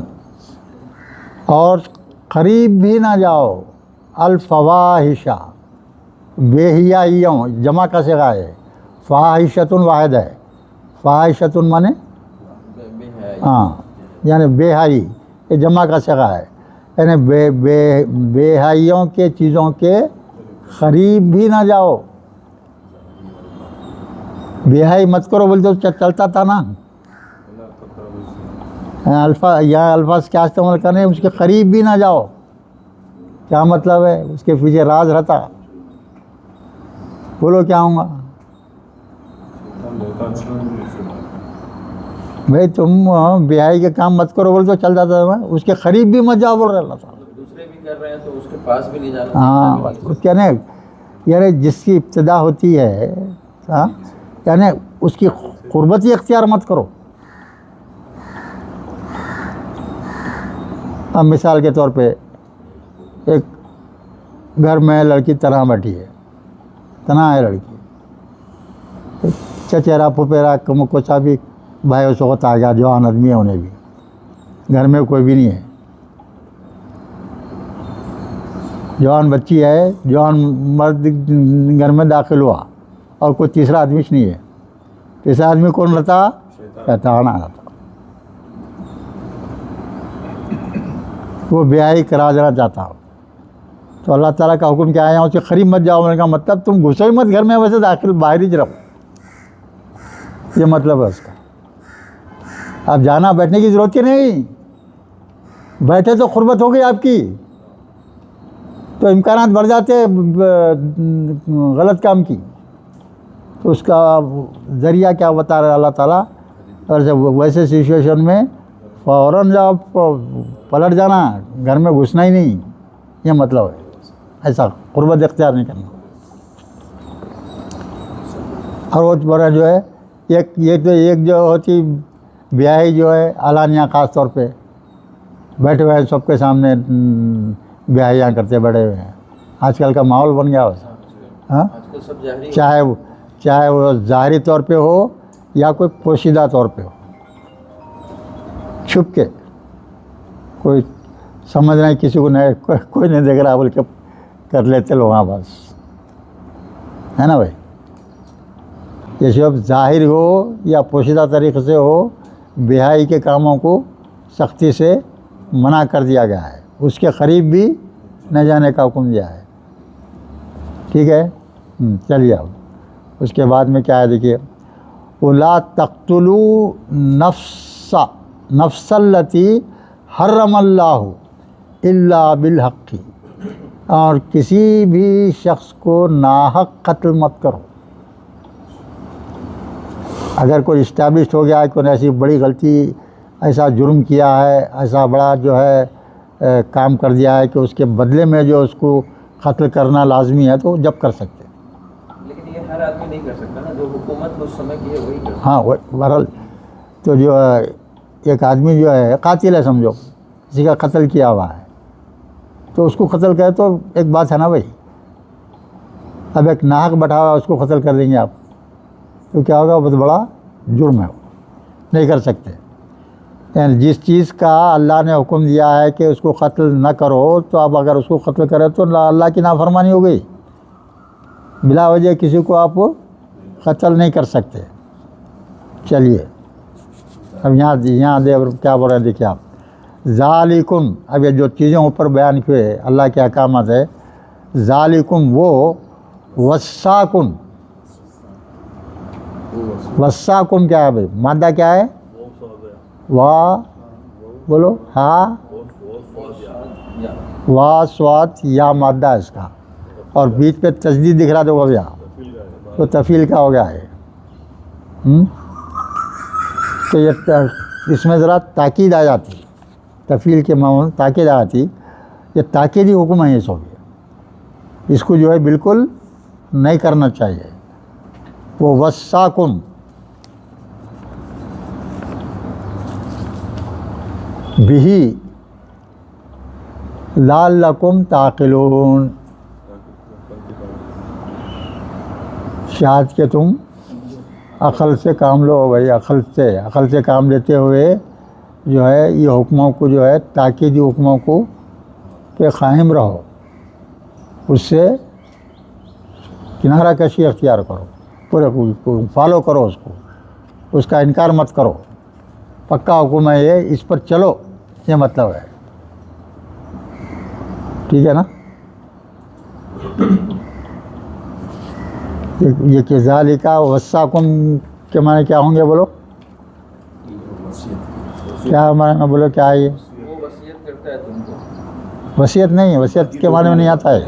اور قریب بھی نہ جاؤ الفواحش، بے حیائیوں، جمع کا صیغہ ہے، فاحشۃ واحد ہے، فاحشۃ مانے ہاں یعنی بے حیائی، یہ جمع کا صیغہ ہے، یعنی بے حیائیوں کے چیزوں کے قریب بھی نہ جاؤ. بے حیائی مت کرو بولتے چلتا تھا نا. یہاں الفاظ کیا استعمال کرنے، اس کے قریب بھی نہ جاؤ. کیا مطلب ہے؟ اس کے پیچھے راز رہتا. بولو کیا ہوں گا بھائی؟ تم بیاہی کے کام مت کرو بول تو چل جاتا ہے، اس کے قریب بھی مت جاؤ بول رہے اللہ تعالیٰ. دوسرے بھی کر رہے ہیں تو اس کے پاس بھی نہیں جانا. ہاں کہنے یعنی جس کی ابتدا ہوتی ہے یعنی اس کی قربتی اختیار مت کرو. اب مثال کے طور پہ ایک گھر میں لڑکی تنہا بیٹھی ہے، تنہا ہے لڑکی، چچیرا پھپھیرا کوچا بھی بھائی اس وقت آ گیا، جوان آدمی ہے، انہیں بھی گھر میں کوئی بھی نہیں ہے، جوان بچی ہے، جوان مرد گھر میں داخل ہوا اور کوئی تیسرا آدمی نہیں ہے. تیسرا آدمی کون رہتا؟ شیطان رہتا. وہ بیاہی کرا دینا چاہتا ہو تو اللہ تعالیٰ کا حکم کیا ہے؟ اس کے قریب مت جاؤ. کا مطلب تم گھسو ہی مت گھر میں، ویسے داخل باہر ہی رہو، یہ مطلب ہے اس کا. اب جانا بیٹھنے کی ضرورت ہی نہیں، بیٹھے تو قربت ہو گئی آپ کی، تو امکانات بڑھ جاتے غلط کام کی. تو اس کا ذریعہ کیا بتا رہا ہے اللہ تعالیٰ؟ اور ویسے سچویشن میں فوراً جب پلٹ جانا، گھر میں گھسنا ہی نہیں، یہ مطلب ہے. ایسا قربت اختیار نہیں کرنا. اور وہ بڑا جو ہے ایک جو ہوتی بیاہی جو ہے اعلانیہ، خاص طور پہ بیٹھے ہوئے ہیں سب کے سامنے بیاہیاں کرتے بیٹھے ہوئے ہیں. آج کل کا ماحول بن گیا ویسا. ہاں چاہے وہ ظاہری طور پہ ہو یا کوئی پوشیدہ طور پہ ہو، چھپ کے کوئی سمجھ نہیں، کسی کو نہیں، کوئی نہیں دیکھ رہا بول کے کر لیتے لوگ. ہاں بس ہے نا بھائی. یہ سب ظاہر ہو یا پوشیدہ طریقے سے ہو، بیاہی کے کاموں کو سختی سے منع کر دیا گیا ہے، اس کے قریب بھی نہ جانے کا حکم دیا ہے. ٹھیک ہے، چلیے. اب اس کے بعد میں کیا ہے دیکھیے، وَلَا تَقْتُلُوا نَفْسَ الَّتِي حَرَّمَ اللَّهُ إِلَّا بِالْحَقِّ، اور کسی بھی شخص کو ناحق قتل مت کرو. اگر کوئی اسٹیبلشڈ ہو گیا ہے، کوئی ایسی بڑی غلطی، ایسا جرم کیا ہے، ایسا بڑا جو ہے کام کر دیا ہے کہ اس کے بدلے میں جو اس کو قتل کرنا لازمی ہے، تو جب کر سکتے. لیکن یہ ہر آدمی نہیں کر سکتا نا، جو حکومت اس سمے کی ہے وہی کر سکتا. ہاں بہرحال تو جو ایک آدمی جو ہے قاتل ہے، سمجھو کسی کا قتل کیا ہوا ہے، تو اس کو قتل کرے تو ایک بات ہے نا بھائی. اب ایک ناحق بیٹھا ہوا اس کو قتل کر دیں گے آپ تو کیا ہوگا؟ بہت بڑا جرم ہے، نہیں کر سکتے. یعنی جس چیز کا اللہ نے حکم دیا ہے کہ اس کو قتل نہ کرو، تو آپ اگر اس کو قتل کرے تو اللہ کی نافرمانی ہو گئی. بلا وجہ کسی کو آپ قتل نہیں کر سکتے. چلیے اب یہاں کیا بول رہے ہیں دیکھیے آپ. ذالکم، اب یہ جو چیزیں اوپر بیان کیے اللہ کے احکامات ہے، ذالکم وہ وصاکم. وصاکم کیا ہے بھائی؟ مادہ کیا ہے؟ وا بولو ہاں، وا سوات یا مادہ ہے اس کا، اور بیچ پہ تجدید دکھ رہا تھا وہ بھی تو تفیل کا ہو گیا ہے. تو یہ اس میں ذرا تاکید آ جاتی، تفیل کے معمول تاکید آ جاتی. یہ تاکیدی حکم ہے، یہ سو اس کو جو ہے بالکل نہیں کرنا چاہیے. وہ وصاکم بہی لعلکم تعقلون، شاید کہ تم عقل سے کام لو بھائی. عقل سے کام لیتے ہوئے جو ہے یہ حکموں کو جو ہے تاکیدی حکموں کو پہ قائم رہو، اس سے کنارہ کشی اختیار کرو، پورے فالو کرو اس کو، اس کا انکار مت کرو. پکا حکم ہے یہ، اس پر چلو، یہ مطلب ہے. ٹھیک ہے نا؟ یہ کہ ذالکا وصاکم کے معنی کیا ہوں گے بولو؟ کیا معنی میں بولو کیا ہے یہ؟ وہ وصیت کرتا ہے تم کو. وصیت نہیں ہے، وصیت کے معنی میں نہیں آتا ہے.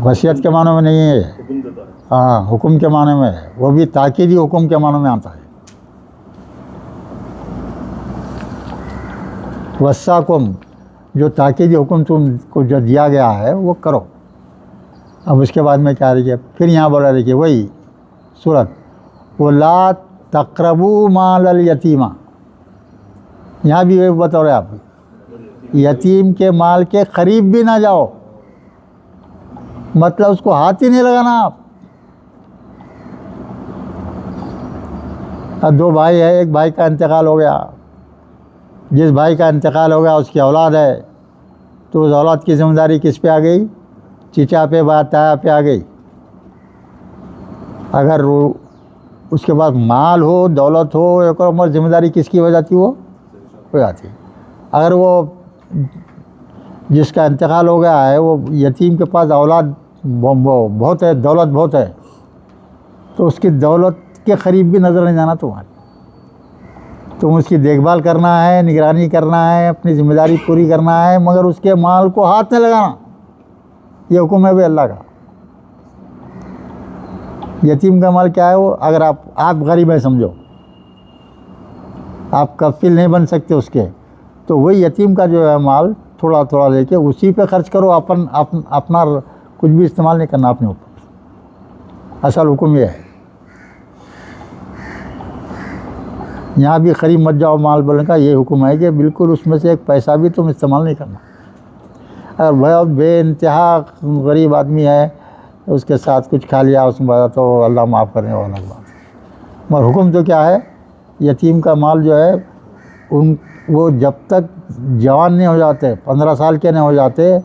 وصیت کے معنی میں نہیں ہے، ہاں حکم کے معنی میں ہے، وہ بھی تاکیدی حکم کے معنی میں آتا ہے. وصاکم جو تاکیدی حکم تم کو جو دیا گیا ہے وہ کرو. اب اس کے بعد میں کیا دیکھیے پھر یہاں بولا دیکھیے وہی صورت وَلَا تَقْرَبُوا مَالَ الْيَتِيمَ. یہاں بھی وہی بتا رہے آپ، یتیم کے مال کے قریب بھی نہ جاؤ، مطلب اس کو ہاتھ ہی نہیں لگانا. آپ اب دو بھائی ہے، ایک بھائی کا انتقال ہو گیا، جس بھائی کا انتقال ہو گیا اس کی اولاد ہے، تو اس اولاد کی ذمہ داری کس پہ آ گئی؟ چچا پہ، تایا پہ آ گئی. اگر اس کے بعد مال ہو، دولت ہو، ایک اور ذمہ داری کس کی ہو جاتی؟ وہ ہو جاتی. اگر وہ جس کا انتقال ہو گیا ہے وہ یتیم کے پاس اولاد بہت ہے، دولت بہت ہے، تو اس کی دولت کے قریب بھی نظر نہیں جانا تمہاری. تم اس کی دیکھ بھال کرنا ہے، نگرانی کرنا ہے، اپنی ذمہ داری پوری کرنا ہے، مگر اس کے مال کو ہاتھ نہیں لگانا. یہ حکم ہے بھی اللہ کا. یتیم کا مال کیا ہے؟ وہ اگر آپ غریب ہیں سمجھو، آپ کفیل نہیں بن سکتے اس کے، تو وہی یتیم کا جو ہے مال تھوڑا تھوڑا لے کے اسی پہ خرچ کرو. اپنا کچھ بھی استعمال نہیں کرنا اپنے اوپر. اصل حکم یہ ہے. یہاں بھی قریب مت جاؤ مال بولنے کا یہ حکم ہے کہ بالکل اس میں سے ایک پیسہ بھی تم استعمال نہیں کرنا. اگر بہت بے انتہا غریب آدمی ہے، اس کے ساتھ کچھ کھا لیا اس میں تو اللہ معاف کرنے والا بات. مگر حکم تو کیا ہے؟ یتیم کا مال جو ہے وہ جب تک جوان نہیں ہو جاتے، 15 سال کے نہیں ہو جاتے،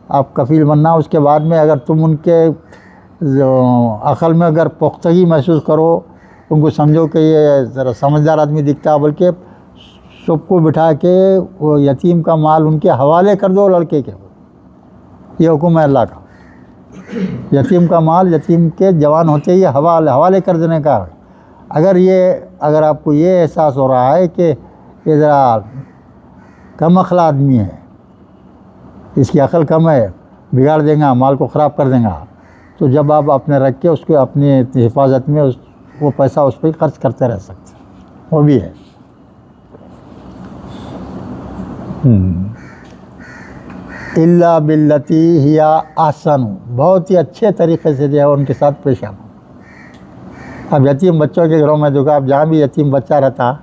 آپ کفیل بننا. اس کے بعد میں اگر تم ان کے عقل میں اگر پختگی محسوس کرو، ان کو سمجھو کہ یہ ذرا سمجھدار آدمی دکھتا ہے، بلکہ سب کو بٹھا کے وہ یتیم کا مال ان کے حوالے کر دو لڑکے کے. یہ حکم ہے اللہ کا. یتیم کا مال یتیم کے جوان ہوتے ہی حوالے کر دینے کا ہے. اگر آپ کو یہ احساس ہو رہا ہے کہ یہ ذرا کم عقل آدمی ہے، اس کی عقل کم ہے، بگاڑ دیں گا، مال کو خراب کر دیں گا، تو جب آپ اپنے رکھ کے اس کو اپنی حفاظت میں وہ پیسہ اس پہ خرچ کرتے رہ سکتے، وہ بھی ہے. الا باللتی ہی احسن، بہت ہی اچھے طریقے سے جو ہے ان کے ساتھ پیش آنا. اب یتیم بچوں کے گھروں میں دیکھو آپ، جہاں بھی یتیم بچہ رہتا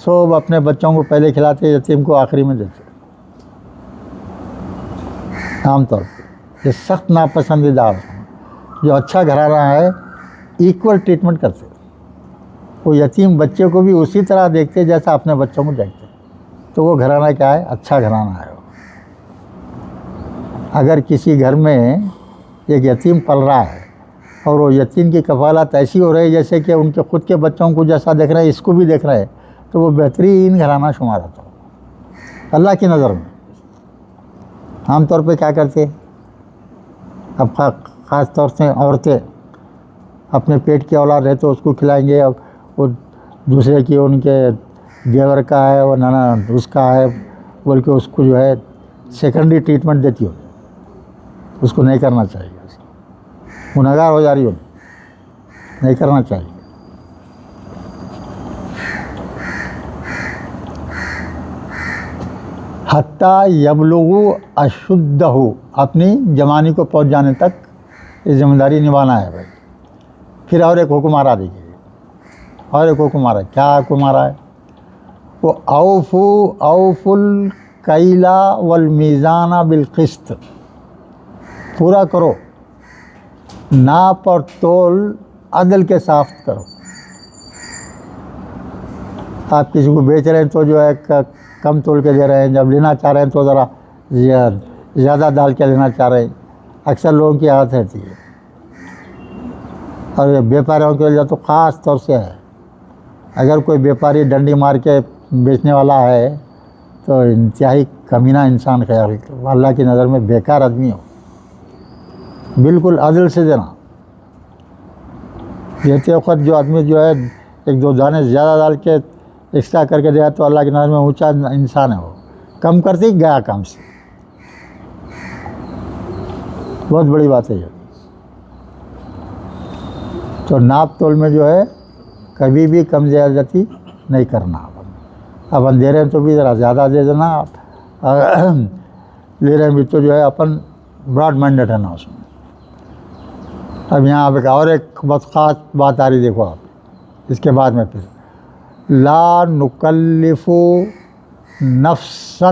سب اپنے بچوں کو پہلے کھلاتے، یتیم کو آخری میں دیتے. عام طور پہ یہ سخت ناپسندیدہ ہیں. جو اچھا گھرانہ ہے ایکول ٹریٹمنٹ کرتے, وہ یتیم بچے کو بھی اسی طرح دیکھتے جیسا اپنے بچوں کو دیکھتے. تو وہ گھرانہ کیا ہے؟ اچھا گھرانہ ہے. اگر کسی گھر میں ایک یتیم پل رہا ہے اور وہ یتیم کی کفالت ایسی ہو رہی ہے جیسے کہ ان کے خود کے بچوں کو جیسا دیکھ رہے ہیں اس کو بھی دیکھ رہے ہیں, تو وہ بہترین گھرانہ شمار ہوتا ہے اللہ کی نظر میں. عام طور پہ کیا کرتے, اب خاص طور سے عورتیں اپنے پیٹ کی اولاد ہے تو اس کو کھلائیں گے, اور وہ دوسرے کی ان کے دیور کا ہے وہ نانا اس کا ہے بول کے اس کو جو ہے سیکنڈری ٹریٹمنٹ دیتی ہو. اس کو نہیں کرنا چاہیے, گنہگار ہو جا رہی ہو, نہیں کرنا چاہیے. حتیٰ یبلغو اشدہ, اپنی جوانی کو پہنچ جانے تک یہ ذمہ داری نبھانا ہے بھائی. پھر اور ایک حکم آ رہا دیکھیے, اور ایک حکم آ رہا ہے. کیا حکم آ رہا ہے؟ وہ اوفو الکیلا والمیزان بالقسط, پورا کرو, ناپ اور تول عدل کے ساتھ کرو. آپ کسی کو بیچ رہے ہیں تو جو ہے کم تول کے دے رہے ہیں, جب لینا چاہ رہے ہیں تو ذرا زیادہ ڈال کے لینا چاہ رہے ہیں. اکثر لوگوں کی عادت رہتی ہے, اور بیپاریوں کے لیے تو خاص طور سے ہے. اگر کوئی بیپاری ڈنڈی مار کے بیچنے والا ہے تو انتہائی کمینہ انسان خیال, اللہ کی نظر میں بیکار آدمی ہو. بالکل عدل سے دینا. دیتے وقت جو آدمی جو ہے ایک دو دانے زیادہ ڈال کے ایکسٹرا کر کے دیا تو اللہ کی نظر میں اونچا انسان ہے. وہ کم کرتے ہی گیا کام سے. بہت بڑی بات ہے یہ. تو ناپ تول میں جو ہے کبھی بھی کم زیادتی نہیں کرنا. اپن دے رہے ہیں تو بھی ذرا زیادہ دے دینا, لے رہے ہیں بھی تو جو ہے اپن براڈ مائنڈڈ ہے نا اس میں. اب یہاں پہ اور ایک بہت خاص بات آ رہی, دیکھو آپ, اس کے بعد میں پھر لا نکلف نفسا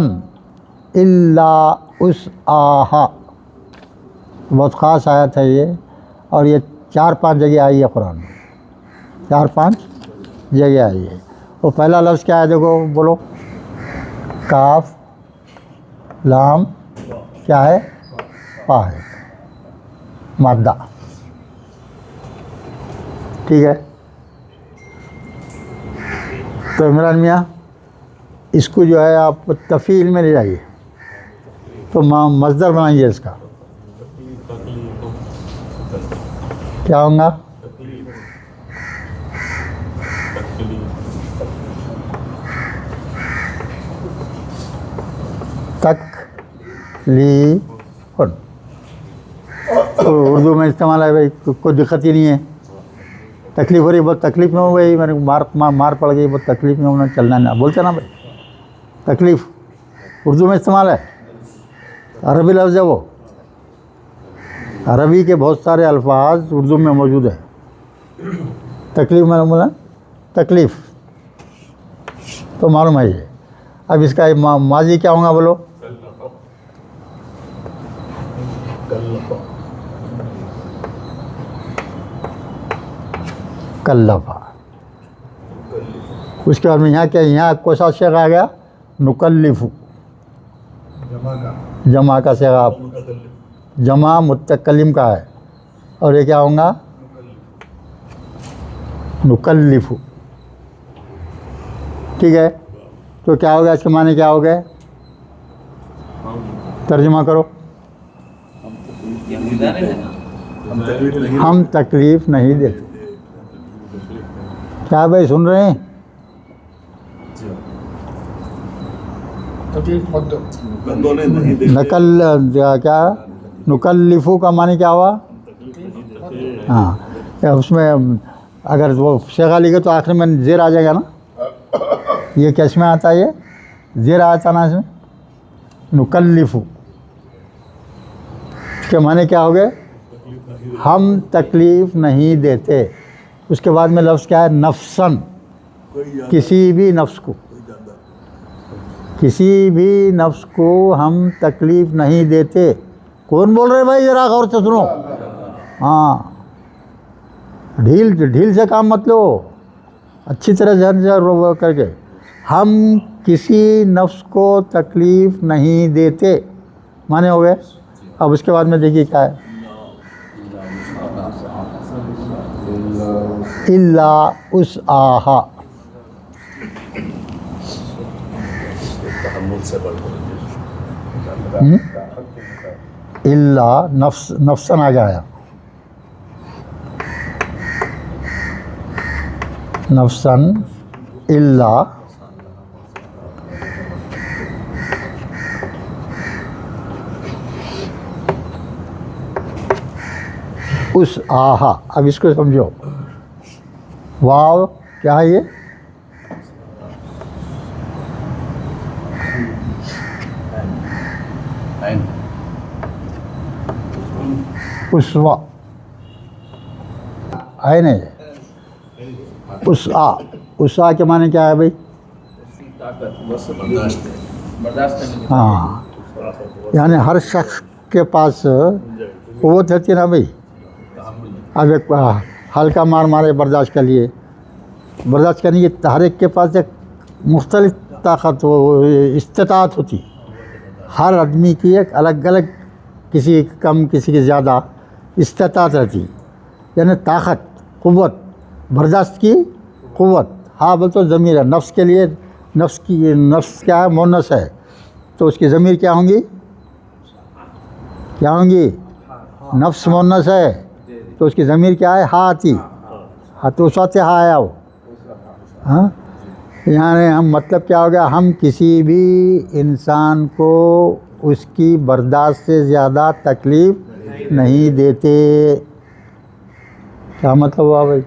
الا وسعہا, بہت خاص آیت ہے یہ, اور یہ 4-5 جگہ آئی ہے قرآن میں, 4-5 جگہ آئی ہے. وہ پہلا لفظ کیا ہے دیکھو, بولو. کاف لام کیا ہے؟ پا ہے, مادہ. ٹھیک ہے. تو عمران میاں اس کو جو ہے آپ تفعیل میں لے جائیے, تو مصدر بنائیے اس کا. کیا ہوگا؟ تکلیف. اردو میں استعمال ہے بھائی, کوئی دقت ہی نہیں ہے. تکلیف ہو رہی, بہت تکلیف نہ ہو بھائی, میرے کو مار پڑ گئی, بہت تکلیف میں ہونا, چلنا نہ بولتے نا بھائی. تکلیف اردو میں استعمال ہے, عربی لفظ ہے وہ. عربی کے بہت سارے الفاظ اردو میں موجود ہیں. تکلیف میں بولا تکلیف تو معلوم ہے یہ. اب اس کا ماضی کیا ہوگا بولو؟ کلفا. اس کے بعد میں یہاں کیا, یہاں کوئی سا شیخ آ گیا؟ نکلف, جمع کا صیغہ, جمع متکلم کا ہے, اور یہ کیا ہوگا؟ نکلف. ٹھیک ہے. تو کیا ہو گیا, اس کے معنی کیا ہو گئے؟ ترجمہ کرو. ہم تکلیف نہیں دیتے. کیا بھائی سن رہے ہیں؟ نقل کیا نکلفو کا معنی کیا ہوا؟ ہاں, اس میں اگر وہ شیخہ لکھے تو آخر میں زیر آ جائے گا نا. یہ کیس میں آتا ہے؟ یہ زیر آتا نا اس میں, نکلفو کے معنی کیا ہو گئے؟ ہم تکلیف نہیں دیتے. اس کے بعد میں لفظ کیا ہے؟ نفسن, کسی بھی نفس کو, کسی بھی نفس کو ہم تکلیف نہیں دیتے. کون بول رہے بھائی؟ ذرا غور سے سنو. ہاں ڈھیل سے کام مت لو, اچھی طرح ذہن سے کر کے. ہم کسی نفس کو تکلیف نہیں دیتے, مانے ہو گئے. اب اس کے بعد میں دیکھیے کیا ہے, الا وسعہا. الا نفسن آ گیا, نفسن الا اس آہا. اب اس کو سمجھو, واو کیا ہے یہ؟ اسوا ہے نہیں. اسا کے معنی کیا ہے بھائی؟ ہاں یعنی ہر شخص کے پاس قوت ہوتی ہے نا بھائی. اب ایک ہلکا مار مارے برداشت کر لیے, برداشت کرنے کی ہر ایک کے پاس ایک مختلف طاقت استطاعت ہوتی. ہر آدمی کی ایک الگ الگ, کسی کی کم کسی کی زیادہ استطاعت رہتی. یعنی طاقت, قوت, برداشت کی قوت. ہاں بول تو ضمیر ہے نفس کے لیے. نفس کیا ہے؟ مونس ہے. تو اس کی ضمیر کیا ہوں گی؟ کیا ہوں گی؟ نفس مونس ہے تو اس کی ضمیر کیا ہے؟ ہا آتی. ہاں تو اس وقت سے ہا آیا وہ. ہاں یعنی ہم مطلب کیا ہو گیا, ہم کسی بھی انسان کو اس کی برداشت سے زیادہ تکلیف نہیں دیتے. کیا مطلب ہوا بھائی؟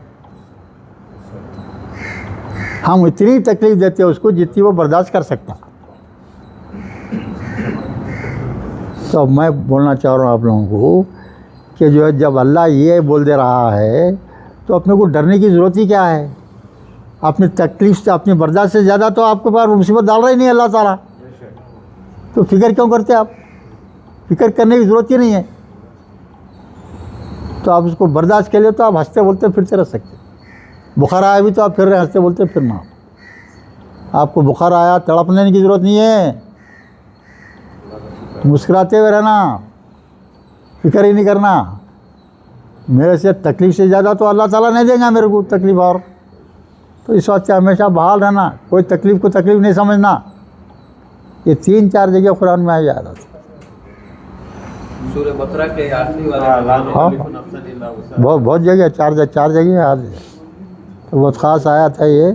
ہم اتنی تکلیف دیتے اس کو جتنی وہ برداشت کر سکتا. تو میں بولنا چاہ رہا ہوں آپ لوگوں کو کہ جو ہے جب اللہ یہ بول دے رہا ہے تو اپنے کو ڈرنے کی ضرورت ہی کیا ہے؟ اپنی تکلیف سے, اپنی برداشت سے زیادہ تو آپ کے پاس مصیبت ڈال رہا ہی نہیں اللہ تعالیٰ. تو فکر کیوں کرتے آپ؟ فکر کرنے کی ضرورت ہی نہیں ہے. تو آپ اس کو برداشت کر لیں تو آپ ہنستے بولتے پھرتے رہ سکتے. بخار آیا بھی تو آپ پھر رہے ہنستے بولتے پھرنا. آپ کو بخار آیا تڑپنے کی ضرورت نہیں ہے, مسکراتے ہوئے رہنا, فکر ہی نہیں کرنا. میرے سے تکلیف سے زیادہ تو اللہ تعالیٰ نہیں دیں گا میرے کو تکلیف. اور تو اس وقت سے ہمیشہ بحال رہنا, کوئی تکلیف کو تکلیف نہیں سمجھنا. یہ 3-4 جگہ قرآن میں آ جا رہا تھا. سورہ بقرہ کے آخری والے بہت جگہ, 4 جگہ یاد ہے. تو بہت خاص آیت ہے یہ.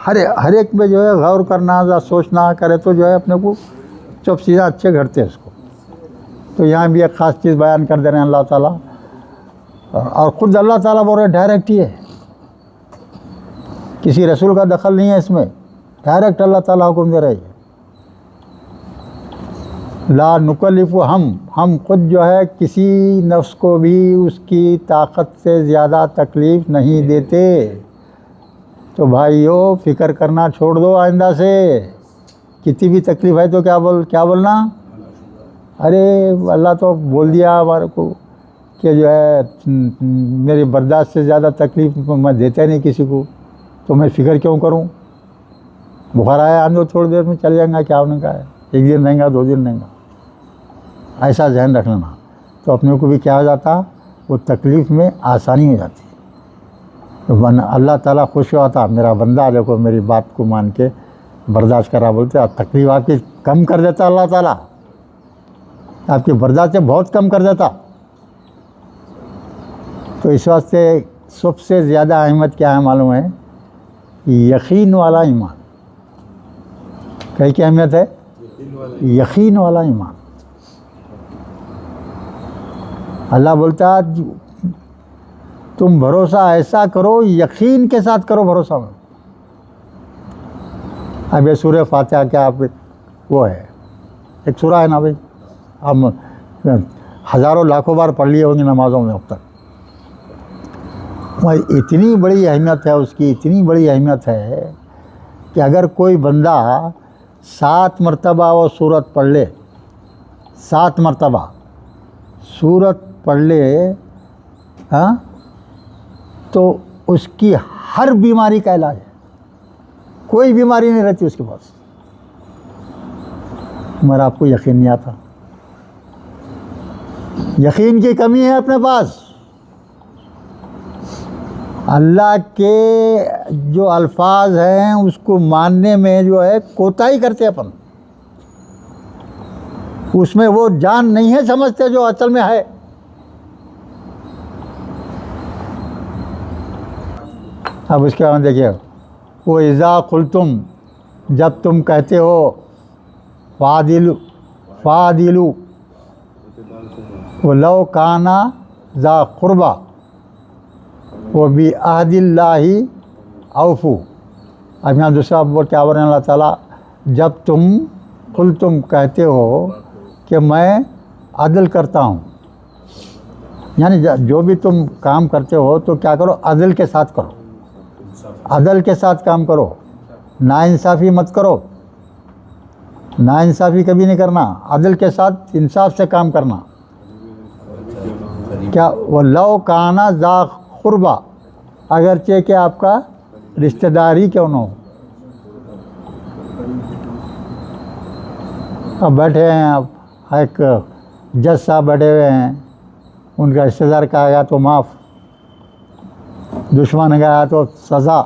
ہر ایک میں جو ہے غور کرنا, سوچنا کرے تو جو ہے اپنے کو سب چیزیں اچھے گھٹتے ہیں اس کو. تو یہاں بھی ایک خاص چیز بیان کر دے رہے ہیں اللہ تعالیٰ, اور خود اللہ تعالیٰ بول رہے ہیں ڈائریکٹ ہی ہے, کسی رسول کا دخل نہیں ہے اس میں, ڈائریکٹ اللہ تعالیٰ حکم دے رہے ہیں. لا نکلف, ہم خود جو ہے کسی نفس کو بھی اس کی طاقت سے زیادہ تکلیف نہیں دیتے. تو بھائیو فکر کرنا چھوڑ دو آئندہ سے. کتنی بھی تکلیف ہے تو کیا بولنا, ارے اللہ تو بول دیا ہمارے کو کہ جو ہے میری برداشت سے زیادہ تکلیف میں دیتا نہیں کسی کو, تو میں فکر کیوں کروں. بخار آیا آندھو تھوڑی دیر میں چل جائیں گا, کیا ہونے کا ہے, 1 دن رہیں گا 2 دن رہیں گا. ایسا ذہن رکھ لینا. تو اپنے کو بھی کیا ہو جاتا, وہ تکلیف میں آسانی ہو جاتی. تو اللہ تعالیٰ خوش ہوتا, میرا بندہ دیکھو میری بات کو مان کے برداشت کرا بولتے, اب تکلیف آپ کی کم کر دیتا اللہ تعالیٰ, آپ کی برداشت سے بہت کم کر دیتا. تو اس واسطے سب سے زیادہ اہمیت کیا ہے معلوم ہے؟ یقین والا ایمان. کیا اہمیت ہے؟ یقین والا ایمان. اللہ بولتا تم بھروسہ ایسا کرو, یقین کے ساتھ کرو بھروسہ میں. اب یہ سورہ فاتحہ کیا آپ وہ ہے, ایک سورہ ہے نا بھائی, ہم ہزاروں لاکھوں بار پڑھ لیے ہوں گے نمازوں میں اب تک. اتنی بڑی اہمیت ہے اس کی, اتنی بڑی اہمیت ہے کہ اگر کوئی بندہ 7 مرتبہ وہ سورت پڑھ لے, 7 مرتبہ, سورت پڑھ لے ہاں تو اس کی ہر بیماری کا علاج ہے، کوئی بیماری نہیں رہتی اس کے پاس، مگر آپ کو یقین نہیں آتا، یقین کی کمی ہے اپنے پاس۔ اللہ کے جو الفاظ ہیں اس کو ماننے میں جو ہے کوتاہی کرتے اپن، اس میں وہ جان نہیں ہے سمجھتے جو اصل میں ہے۔ اب اس کے بعد دیکھیے، وہ اذا قلتم، جب تم کہتے ہو، فادلو ولو کانا ذا قربا وبعہد اللہ اوفو۔ اب یہاں دوسرا کیا بول رہے ہیں اللہ تعالیٰ، جب تم کہتے ہو کہ میں عدل کرتا ہوں، یعنی جو بھی تم کام کرتے ہو تو کیا کرو، عدل کے ساتھ کرو، عدل کے ساتھ کام کرو، ناانصافی مت کرو، ناانصافی کبھی نہیں کرنا، عدل کے ساتھ انصاف سے کام کرنا۔ کیا وَلَوْ كَانَ ذَا قُرْبَى، اگرچہ کہ آپ کا رشتہ داری کیوں نہ ہو۔ اب بیٹھے ہیں، اب ایک جج صاحب بیٹھے ہوئے ہیں، ان کا رشتہ دار کہا گیا تو معاف، دشمن گیا تو سزا،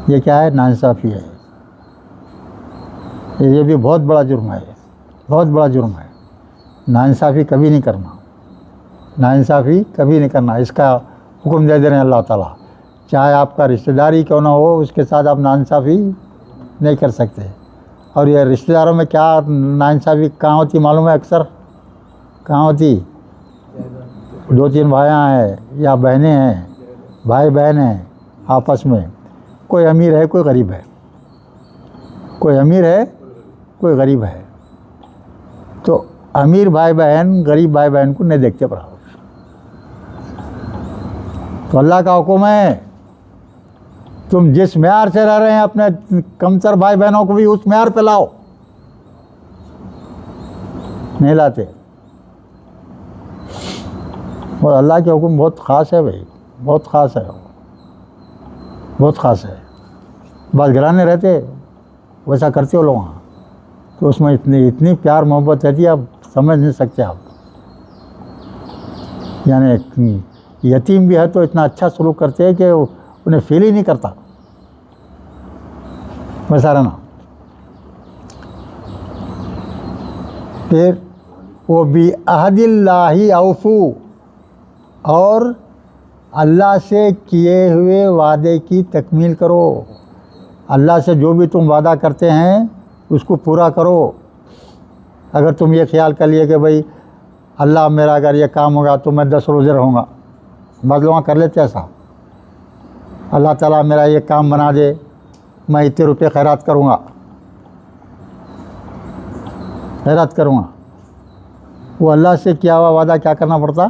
یہ کیا ہے؟ ناانصافی ہے، یہ بھی بہت بڑا جرم ہے، بہت بڑا جرم ہے۔ ناانصافی کبھی نہیں کرنا، ناانصافی کبھی نہیں کرنا، اس کا حکم دے دے رہے ہیں اللہ تعالیٰ، چاہے آپ کا رشتہ داری کیوں نہ ہو اس کے ساتھ آپ ناانصافی نہیں کر سکتے۔ اور یہ رشتہ داروں میں کیا ناانصافی کہاں ہوتی معلوم ہے؟ اکثر کہاں ہوتی؟ 2-3 بھائیاں ہیں یا بہنیں ہیں، بھائی بہن ہیں آپس میں، کوئی امیر ہے کوئی غریب ہے، کوئی امیر ہے کوئی غریب ہے، تو امیر بھائی بہن غریب بھائی بہن کو نہیں دیکھتے برابر۔ تو اللہ کا حکم ہے تم جس معیار سے رہ رہے ہیں اپنے کمتر بھائی بہنوں کو بھی اس معیار پہ لاؤ، نہیں لاتے۔ اور اللہ کے حکم بہت خاص ہے بھائی، بہت خاص ہے، بہت خاص ہے۔ بعض گھرانے رہتے ویسا کرتے ہو لوگ وہاں، تو اس میں اتنی پیار محبت رہتی ہے آپ سمجھ نہیں سکتے آپ۔ یعنی یتیم بھی ہے تو اتنا اچھا سلوک کرتے ہیں کہ انہیں فیل ہی نہیں کرتا ویسا رہنا۔ پھر وہ بعہد اللہ اوفو، اور اللہ سے کیے ہوئے وعدے کی تکمیل کرو، اللہ سے جو بھی تم وعدہ کرتے ہیں اس کو پورا کرو۔ اگر تم یہ خیال کر لیے کہ بھائی اللہ میرا اگر یہ کام ہوگا تو میں 10 روزے رہوں گا، بعض لوگ کر لیتے ایسا، اللہ تعالیٰ میرا یہ کام بنا دے میں اتنے روپے خیرات کروں گا، خیرات کروں گا۔ وہ اللہ سے کیا ہوا وعدہ کیا کرنا پڑتا؟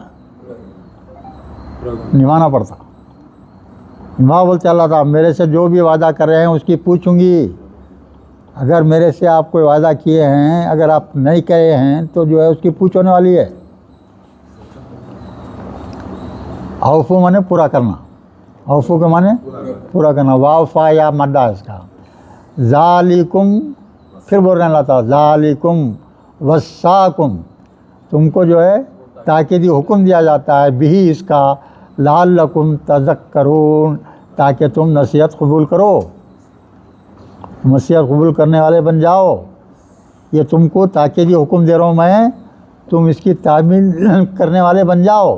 نبھانا پڑتا۔ نبھا بولتے اللہ تعالیٰ میرے سے جو بھی وعدہ کر رہے ہیں اس کی پوچھوں گی، اگر میرے سے آپ کوئی وعدہ کیے ہیں اگر آپ نہیں کرے ہیں تو جو ہے اس کی پوچھ ہونے والی ہے۔ اوفو مانے پورا کرنا، اوفو کے مانے پورا کرنا، واوفا یا مدہ اس کا۔ ذالکم، پھر بول رہے ہیں اللہ تعالیٰ ذالکم وصاکم، تم کو جو ہے تاکیدی حکم دیا جاتا ہے بھی اس کا، لعلکم تذکرون، تاکہ تم نصیحت قبول کرو، نصیحت قبول کرنے والے بن جاؤ۔ یہ تم کو تاکیدی حکم دے رہا ہوں میں، تم اس کی تعمیل کرنے والے بن جاؤ۔